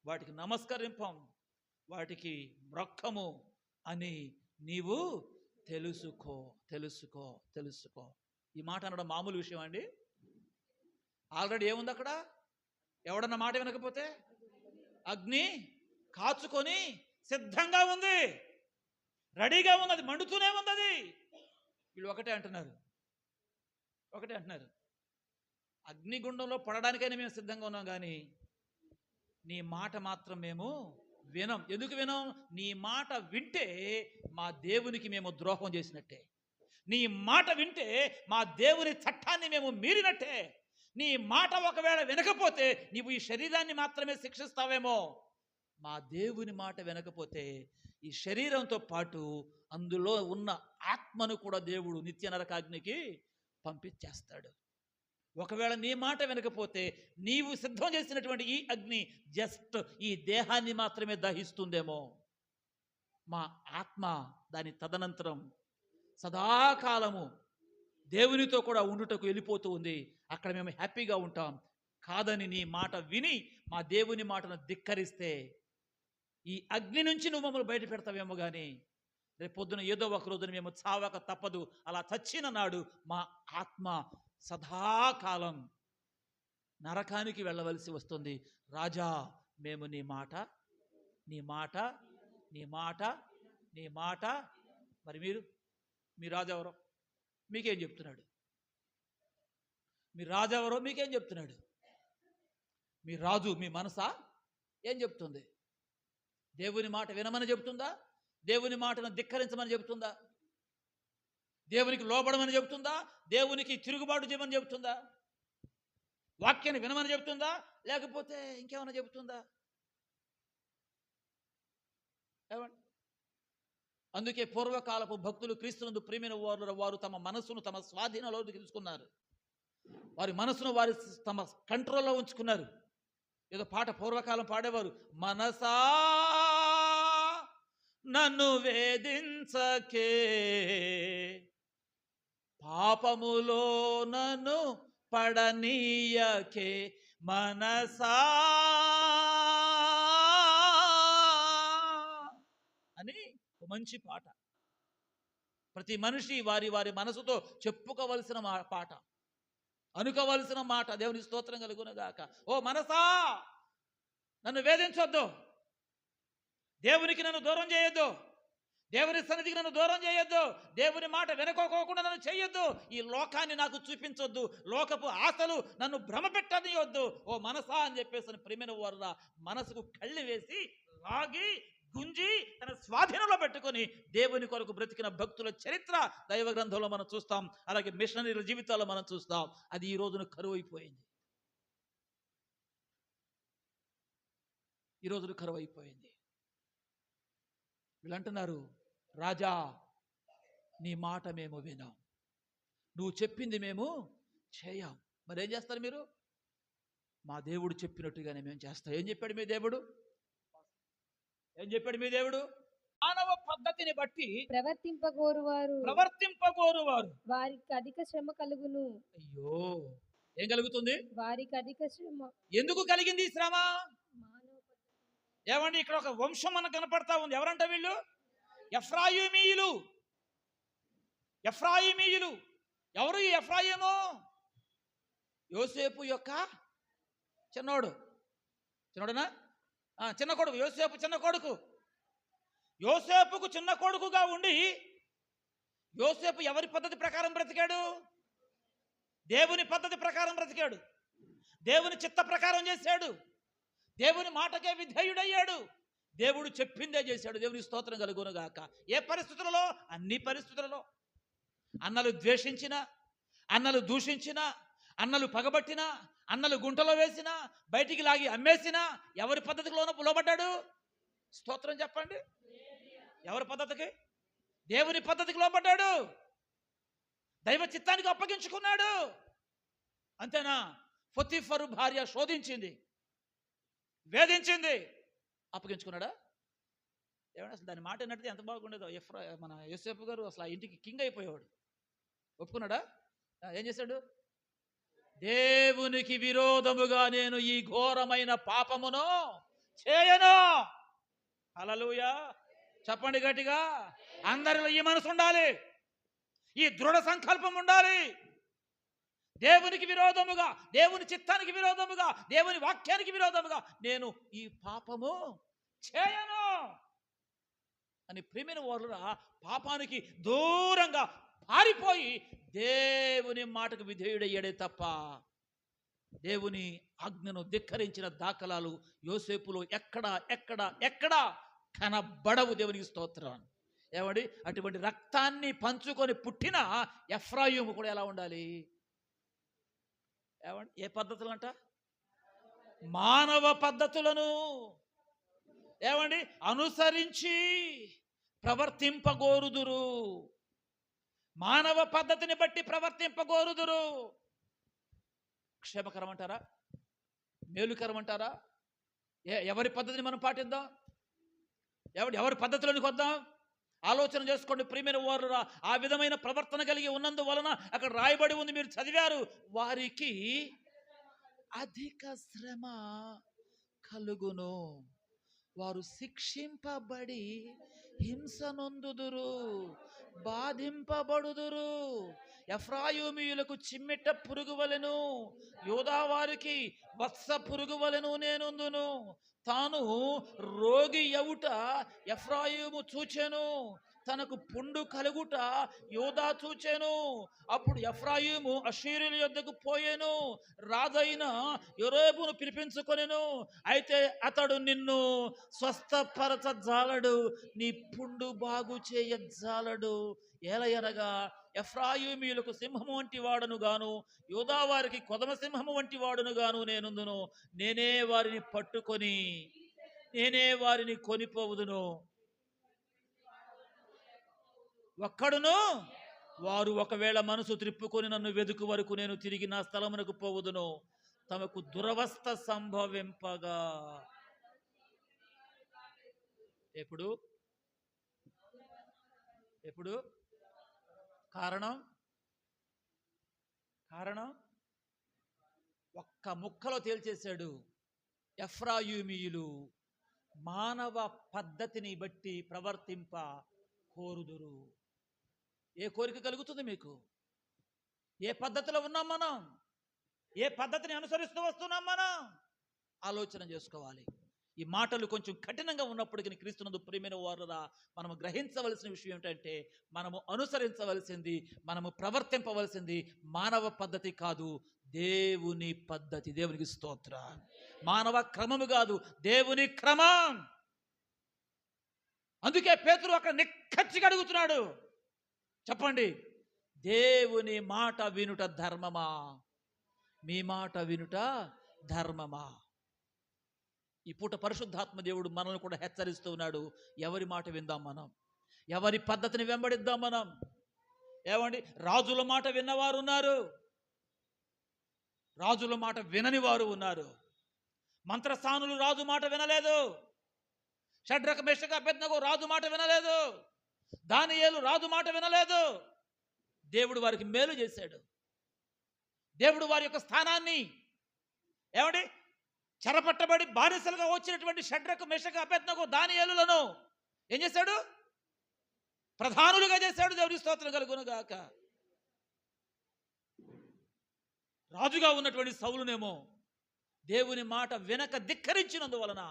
వాటికి నమస్కరింపం, వాటికి మ్రొక్కము అని నీవు తెలుసుకో, తెలుసుకో, తెలుసుకో. ఈ మాట అనడం మామూలు విషయం అండి. ఆల్రెడీ ఏముంది అక్కడ? ఎవడన్నా మాట వినకపోతే అగ్ని కాచుకొని సిద్ధంగా ఉంది, రెడీగా ఉంది, అది మండుతూనే ఉంది. అది వీళ్ళు ఒకటే అంటున్నారు, అగ్నిగుండంలో పడడానికైనా మేము సిద్ధంగా ఉన్నాం, కానీ నీ మాట మాత్రం మేము వినం. ఎందుకు వినం? నీ మాట వింటే మా దేవునికి మేము ద్రోహం చేసినట్టే. నీ మాట వింటే మా దేవుని చట్టాన్ని మేము మీరినట్టే. నీ మాట ఒకవేళ వినకపోతే నీవు ఈ శరీరాన్ని మాత్రమే శిక్షిస్తావేమో. మా దేవుని మాట వినకపోతే ఈ శరీరంతో పాటు అందులో ఉన్న ఆత్మను కూడా దేవుడు నిత్య నరకాగ్నికి పంపించేస్తాడు. ఒకవేళ నీ మాట వినకపోతే నీవు సిద్ధం చేసినటువంటి ఈ అగ్ని జస్ట్ ఈ దేహాన్ని మాత్రమే దహిస్తుందేమో. మా ఆత్మ దాని తదనంతరం సదాకాలము దేవునితో కూడా ఉండుటకు వెళ్ళిపోతూ ఉంది. అక్కడ మేము హ్యాపీగా ఉంటాం. కాదని నీ మాట విని మా దేవుని మాటను ధిక్కరిస్తే ఈ అగ్ని నుంచి నువ్వు మమ్మల్ని బయట పెడతావేమో, కానీ రేపు పొద్దున ఏదో ఒక రోజున మేము చావక తప్పదు. అలా చచ్చిన నాడు మా ఆత్మ సదాకాలం నరకానికి వెళ్ళవలసి వస్తుంది. రాజా మేము నీ మాట, నీ మాట, నీ మాట, నీ మాట. మరి మీ రాజు ఎవరో మీకేం చెప్తున్నాడు? మీ రాజు ఎవరో మీకేం చెప్తున్నాడు? మీ రాజు మీ మనసా ఏం చెప్తుంది? దేవుని మాట వినమని చెబుతుందా? దేవుని మాటను ధిక్కరించమని చెబుతుందా? దేవునికి లోబడమని చెబుతుందా? దేవునికి తిరుగుబాటు చేయమని చెబుతుందా? వాక్యాన్ని వినమని చెబుతుందా? లేకపోతే ఇంకేమైనా చెబుతుందా? ఏమండి? అందుకే పూర్వకాలపు భక్తులు క్రీస్తునందు ప్రియమైన వారు తమ మనస్సును తమ స్వాధీనంలోకి తీసుకున్నారు. వారి మనసును వారి తమ కంట్రోల్లో ఉంచుకున్నారు. ఏదో పాట పూర్వకాలం పాడేవారు, మనసా నన్ను వేధించకే, పాపములో నన్ను పడనీయకే మనసా అని ఒక మంచి పాట. ప్రతి మనిషి వారి వారి మనసుతో చెప్పుకోవలసిన పాట, అనుకోవలసిన మాట. దేవుని స్తోత్రం కలుగునుగాక. ఓ మనసా, నన్ను వేధించొద్దు, దేవునికి నన్ను దూరం చేయొద్దు, దేవుని సన్నిధికి నన్ను దూరం చేయొద్దు, దేవుని మాట వెనుకోకోకుండా నన్ను చేయొద్దు, ఈ లోకాన్ని నాకు చూపించొద్దు, లోకపు ఆశలు నన్ను భ్రమ పెట్టనియొద్దు. ఓ మనసా అని చెప్పేసి ప్రేమైన వారురా మనసుకు కళ్ళి వేసి లాగి గుంజి తన స్వాధీనంలో పెట్టుకొని దేవుని కొరకు బ్రతికిన భక్తుల చరిత్ర దైవ గ్రంథంలో మనం చూస్తాం. అలాగే మిషనరీల జీవితాల్లో మనం చూస్తాం. అది ఈ రోజున కరువు అయిపోయింది. ఈ రోజున కరువు అయిపోయింది. వీళ్ళు అంటున్నారు, రాజా నీ మాట మేము వినాం, నువ్వు చెప్పింది మేము చేయం. మరి ఏం చేస్తారు మీరు? మా దేవుడు చెప్పినట్టుగానే మేము చేస్తాం. ఏం చెప్పాడు మీ దేవుడు? ఏం చెప్పాడు మీ దేవుడు? మానవ పద్ధతిని బట్టి ప్రవర్తింపగోరువారు వారికి అధిక శ్రమ కలుగును. అయ్యో, ఏం కలుగుతుంది? వారికి అధిక శ్రమ. ఎందుకు కలిగింది ఈ శ్రమ? ఏమండి, ఇక్కడ ఒక వంశం మనకు కనపడతా ఉంది. ఎవరంట వీళ్ళు? ఎఫ్రాయిమీయులు. ఎఫ్రాయిమీయులు ఎవరు? ఈ ఎఫ్రాయిము యోసేపు యొక్క చిన్నోడునా? చిన్న కొడుకు. యోసేపు చిన్న కొడుకు. యోసేపుకు చిన్న కొడుకుగా ఉండి యోసేపు ఎవరి పద్ధతి ప్రకారం బ్రతికాడు? దేవుని పద్ధతి ప్రకారం బ్రతికాడు. దేవుని చిత్త ప్రకారం చేశాడు. దేవుని మాటకే విధేయుడయ్యాడు. దేవుడు చెప్పిందే చేశాడు. దేవుని స్తోత్రం కలుగునుగాక. ఏ పరిస్థితులలో? అన్ని పరిస్థితులలో. అన్నలు ద్వేషించిన, అన్నలు దూషించిన, అన్నలు పగబట్టిన, అన్నలు గుంటలో వేసిన, బయటికి లాగి అమ్మేసిన, ఎవరి పద్ధతికి లోబడ్డాడు? స్తోత్రం చెప్పండి. ఎవరి పద్ధతికి? దేవుని పద్ధతికి లోబడ్డాడు. దైవ చిత్తానికి అప్పగించుకున్నాడు. అంతేనా? పొతీఫరు భార్య శోధించింది, వేధించింది, అప్పగించుకున్నాడా? ఏమన్నా అసలు దాని మాట విన్నట్టు ఎంత బాగుండేదో. మన యోసేపు గారు అసలు ఆ ఇంటికి కింగ్ అయిపోయేవాడు. ఒప్పుకున్నాడా? ఏం చేశాడు? దేవునికి విరోధముగా నేను ఈ ఘోరమైన పాపమును చేయను. హల్లెలూయా, చెప్పండి గట్టిగా. అందరిలో ఈ మనసు ఉండాలి, ఈ దృఢ సంకల్పం ఉండాలి. దేవునికి విరోధముగా, దేవుని చిత్తానికి విరోధముగా, దేవుని వాక్యానికి విరోధముగా నేను ఈ పాపము చేయను అని ప్రియమైన వారురా పాపానికి దూరంగా పారిపోయి దేవుని మాటకు విధేయుడయ్యాడే తప్ప దేవుని ఆజ్ఞను ధిక్కరించిన దాఖలాలు యోసేపులో ఎక్కడా కనబడవు. దేవునికి స్తోత్రం. ఏమండి, అటువంటి రక్తాన్ని పంచుకొని పుట్టిన ఎఫ్రాయిము కూడా ఎలా ఉండాలి? ఏమండి, ఏ పద్ధతులు అంట? మానవ పద్ధతులను ఏమండి అనుసరించి ప్రవర్తింపగోరుదురు. మానవ పద్ధతిని బట్టి ప్రవర్తింపగోరుదురు. క్షేమకరం అంటారా? మేలుకరం అంటారా? ఎవరి పద్ధతిని మనం పాటిద్దాం? ఎవరి పద్ధతిలోనికి వద్దాం? ఆలోచన చేసుకోండి ప్రియమైన వారురా. ఆ విధమైన ప్రవర్తన కలిగి ఉన్నందువలన అక్కడ రాయబడి ఉంది, మీరు చదివారు, వారికి అధిక శ్రమ కలుగును, వారు శిక్షింపబడి హింస నొందుదురు, బాధింపబడుదురు. ఎఫ్రాయిమీయులకు చిమ్మెట పురుగు వలెను, యూదా వారికి వత్స పురుగు వలెను నేనుందును. తాను రోగి యవుట ఎఫ్రాయిము చూచెను, తనకు పుండు కలుగుట యూదా చూచెను. అప్పుడు ఎఫ్రాయిము అషీరుల యొద్దకు పోయెను, రాజైన యోరేబును పిలిపించుకొనెను. అయితే అతడు నిన్ను స్వస్థపరచజాలడు, నీ పుండు బాగు చేయజాలడు. ఏలయనగా ఎఫ్రాయిమీయులకు సింహము వంటి వాడును గాను, యూదా వారికి కొదమ సింహము వంటి వాడును గాను నేనుందును. నేనే వారిని పట్టుకొని నేనే వారిని కొనిపోవుదును. ఒక్కడును వారు ఒకవేళ మనసు త్రిప్పుకొని నన్ను వెదుకు వరకు నేను తిరిగి నా స్థలమునకు పోవుదును. తమకు దురవస్థ సంభవింపగా. ఎప్పుడు ఎప్పుడు? కారణం కారణం ఒక్క ముక్కలో తేల్చేశాడు. ఎఫ్రాయిమీయులు మానవ పద్ధతిని బట్టి ప్రవర్తింప కోరుదురు. ఏ కోరిక కలుగుతుంది మీకు? ఏ పద్ధతిలో ఉన్నాం మనం? ఏ పద్ధతిని అనుసరిస్తూ వస్తున్నాం మనం? ఆలోచన చేసుకోవాలి. ఈ మాటలు కొంచెం కఠినంగా ఉన్నప్పటికీ క్రీస్తునందు ప్రియమైన వారురా, మనము గ్రహించవలసిన విషయం ఏమిటంటే, మనము అనుసరించవలసింది, మనము ప్రవర్తింపవలసింది మానవ పద్ధతి కాదు, దేవుని పద్ధతి. దేవునికి స్తోత్రం. మానవ క్రమము కాదు, దేవుని క్రమం. అందుకే పేతురు అక్కడ నిక్కచ్చిగా అడుగుతున్నాడు. చెప్పండి, దేవుని మాట వినుట ధర్మమా? మీ మాట వినుట ధర్మమా? ఈ పూట పరిశుద్ధాత్మ దేవుడు మనల్ని కూడా హెచ్చరిస్తూ ఉన్నాడు. ఎవరి మాట విందాం మనం? ఎవరి పద్ధతిని వెంబడిద్దాం మనం? ఏమండి, రాజుల మాట విన్నవారు ఉన్నారు, రాజుల మాట వినని వారు ఉన్నారు. మంత్రస్థానులు రాజు మాట వినలేదు. షడ్రక మెషక అబేద్నెగో రాజు మాట వినలేదు. దానియేలు రాజు మాట వినలేదు. దేవుడు వారికి మేలు చేశాడు. దేవుడు వారి యొక్క స్థానాన్ని, ఏమండి, చెరపట్టబడి బానిసలుగా వచ్చినటువంటి షడ్రక మెషక అబేద్నెగో దానియేలులను ఏం చేశాడు? ప్రధానులుగా చేశాడు. దేవుని స్తోత్రం కలుగును గాక. రాజుగా ఉన్నటువంటి సౌలునేమో దేవుని మాట వెనక ధిక్కరించినందువలన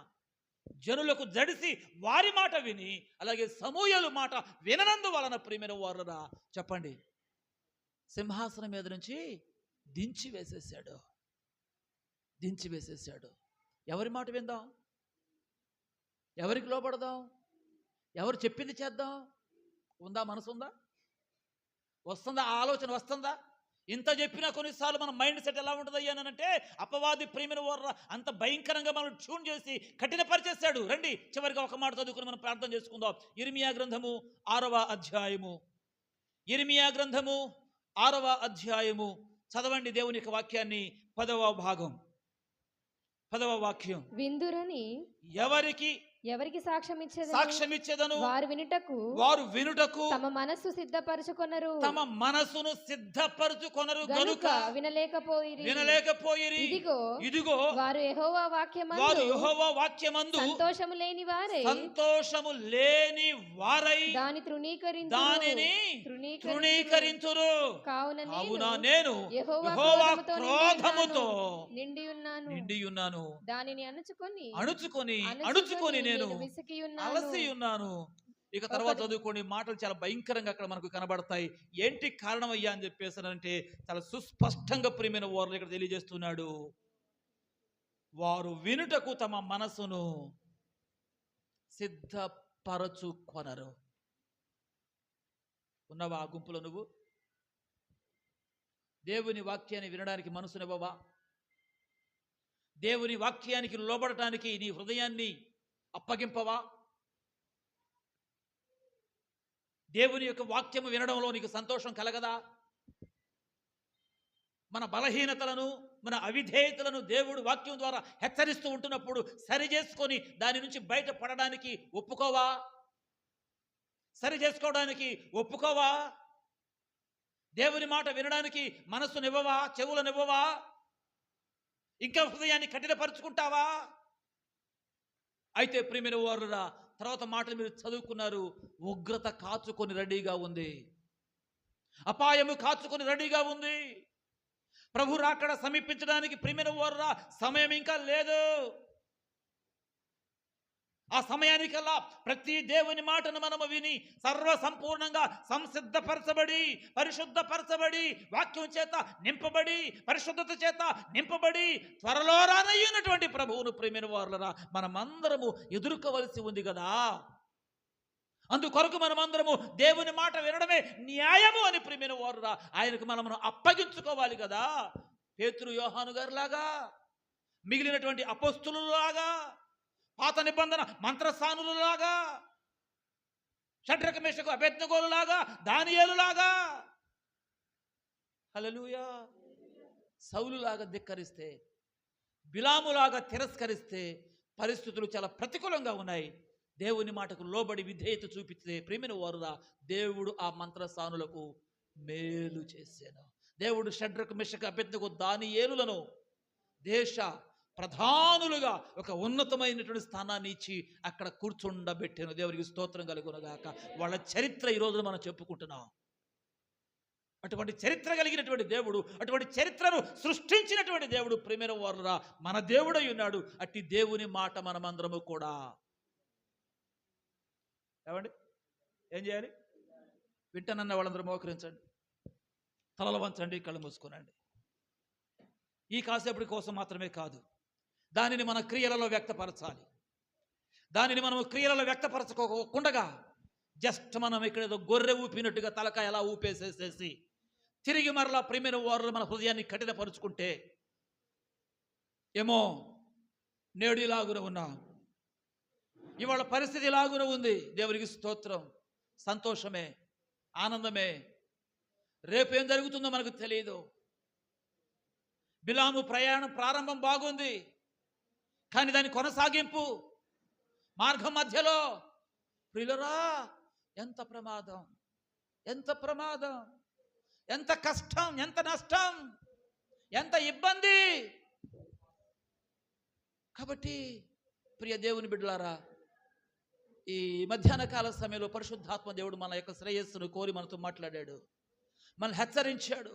జనులకు జడిసి వారి మాట విని, అలాగే సమూయేలు మాట విననందువలన ప్రియమైన వారురా, చెప్పండి, సింహాసనం మీద నుంచి దించి వేసేసాడు. ఎవరి మాట విందాం? ఎవరికి లోపడదాం? ఎవరు చెప్పింది చేద్దాం? ఉందా? మనసు ఉందా? వస్తుందా? ఆలోచన వస్తుందా? ఇంత చెప్పినా కొన్నిసార్లు మన మైండ్ సెట్ ఎలా ఉంటుంది అయ్యానంటే, అపవాది ప్రేమిన వర్ర అంత భయంకరంగా మనం ట్యూన్ చేసి కఠినపరిచేశాడు. రండి చివరిగా ఒక మాట చదువుకుని మనం ప్రార్థన చేసుకుందాం. ఇర్మియా గ్రంథము 6వ అధ్యాయము. ఇర్మియా గ్రంథము 6వ అధ్యాయము చదవండి దేవుని యొక్క వాక్యాన్ని. 10వ భాగం 10వ వాక్యం. విందురని ఎవరికి సాక్ష్యం ఇచ్చేదను? వారు వినుటకు తమ మనస్సు సిద్ధపరచుకొనరు. తమ మనసును సిద్ధపరచుకొనరు గనుక వినలేకపోయిరి. ఇదిగో వారు యెహోవా వాక్యమందు సంతోషము లేని వారై దానిని తృణీకరించురు. కావున నేను యెహోవా క్రోధముతో నిండి ఉన్నాను. దానిని అణుచుకొని నేను అలసి ఉన్నాను. ఇక తర్వాత చదువుకోండి. మాటలు చాలా భయంకరంగా అక్కడ మనకు కనబడతాయి. ఏంటి కారణం అయ్యా అని చెప్పేసానంటే, చాలా సుస్పష్టంగా ప్రియమైన వారు ఇక్కడ తెలియజేస్తున్నాడు. వారు వినుటకు తమ మనసును సిద్ధపరచుకొనరు. ఉన్నావా ఆ గుంపులో నువ్వు? దేవుని వాక్యాన్ని వినడానికి మనసునివ్వవా? దేవుని వాక్యానికి లోబడటానికి నీ హృదయాన్ని అప్పగింపవా? దేవుని యొక్క వాక్యము వినడంలో నీకు సంతోషం కలగదా? మన బలహీనతలను, మన అవిధేయతలను దేవుడు వాక్యం ద్వారా హెచ్చరిస్తూ ఉంటున్నప్పుడు సరి చేసుకొని దాని నుంచి బయటపడడానికి ఒప్పుకోవా? సరి చేసుకోవడానికి ఒప్పుకోవా? దేవుని మాట వినడానికి మనస్సునివ్వవా? చెవులనివ్వవా? ఇంకా హృదయాన్ని కఠినపరుచుకుంటావా? అయితే ప్రియమైన వారురా, తర్వాత మాటలు మీరు చదువుకున్నారు. ఉగ్రత కాచుకొని రెడీగా ఉంది. అపాయము కాచుకొని రెడీగా ఉంది. ప్రభు రాకడ సమీపించడానికి ప్రియమైన వారురా సమయం ఇంకా లేదు. ఆ సమయానికల్లా ప్రతి దేవుని మాటను మనము విని సర్వసంపూర్ణంగా సంసిద్ధపరచబడి, పరిశుద్ధపరచబడి, వాక్యం చేత నింపబడి, పరిశుద్ధత చేత నింపబడి త్వరలో రానయ్యున్నటువంటి ప్రభువును ప్రియమైన వారులరా మనమందరము ఎదుర్కోవలసి ఉంది కదా. అందుకొరకు మనమందరము దేవుని మాట వినడమే న్యాయము అని ప్రియమైన వారురా ఆయనకు మనము అప్పగించుకోవాలి కదా. పేతురు యోహాను గారిలాగా, మిగిలినటువంటి అపోస్తులులాగా, పాత నిబంధన మంత్రస్థానులలాగా, షడ్రక మెషకు అబేద్నెగోలాగా, దానియేలులాగా, హల్లెలూయా, సౌలులాగా ధిక్కరిస్తే, బిలాములాగా తిరస్కరిస్తే పరిస్థితులు చాలా ప్రతికూలంగా ఉన్నాయి. దేవుని మాటకు లోబడి విధేయత చూపిస్తే ప్రేమిన వారురా దేవుడు ఆ మంత్రసానులకు మేలు చేశాను. దేవుడు షడ్రకు మిషక అబెద్నెగో దానియేలులను దేశ ప్రధానులుగా ఒక ఉన్నతమైనటువంటి స్థానాన్ని ఇచ్చి అక్కడ కూర్చుండబెట్టాను. దేవునికి స్తోత్రం కలుగునగాక. వాళ్ళ చరిత్ర ఈరోజు మనం చెప్పుకుంటున్నాం. అటువంటి చరిత్ర కలిగినటువంటి దేవుడు, అటువంటి చరిత్రను సృష్టించినటువంటి దేవుడు ప్రేమైన వారురా మన దేవుడై ఉన్నాడు. అట్టి దేవుని మాట మనమందరము కూడా ఏమండి ఏం చేయాలి? వింటనన్న వాళ్ళందరూ మోకరించండి, తలలు వంచండి, కళ్ళు మూసుకోనండి. ఈ కాసేపటి కోసం మాత్రమే కాదు, దానిని మన క్రియలలో వ్యక్తపరచాలి. దానిని మనం క్రియలలో వ్యక్తపరచుకోకుండా జస్ట్ మనం ఇక్కడ ఏదో గొర్రె ఊపినట్టుగా తలకాయ ఎలా ఊపేసేసేసి తిరిగి మరలా ప్రేమైన వారు మన హృదయాన్ని కఠినపరుచుకుంటే ఏమో నేడు ఇలాగున ఉన్నా, ఇవాళ పరిస్థితి ఇలాగున ఉంది. దేవునికి స్తోత్రం. సంతోషమే, ఆనందమే. రేపు ఏం జరుగుతుందో మనకు తెలియదు. బిలాము ప్రయాణం ప్రారంభం బాగుంది, కానీ దాని కొనసాగింపు మార్గం మధ్యలో ప్రియులరా ఎంత ప్రమాదం, ఎంత ప్రమాదం, ఎంత కష్టం, ఎంత నష్టం, ఎంత ఇబ్బంది. కాబట్టి ప్రియ దేవుని బిడ్డలారా, ఈ మధ్యాహ్న కాల సమయంలో పరిశుద్ధాత్మ దేవుడు మన యొక్క శ్రేయస్సును కోరి మనతో మాట్లాడాడు, మనల్ని హెచ్చరించాడు.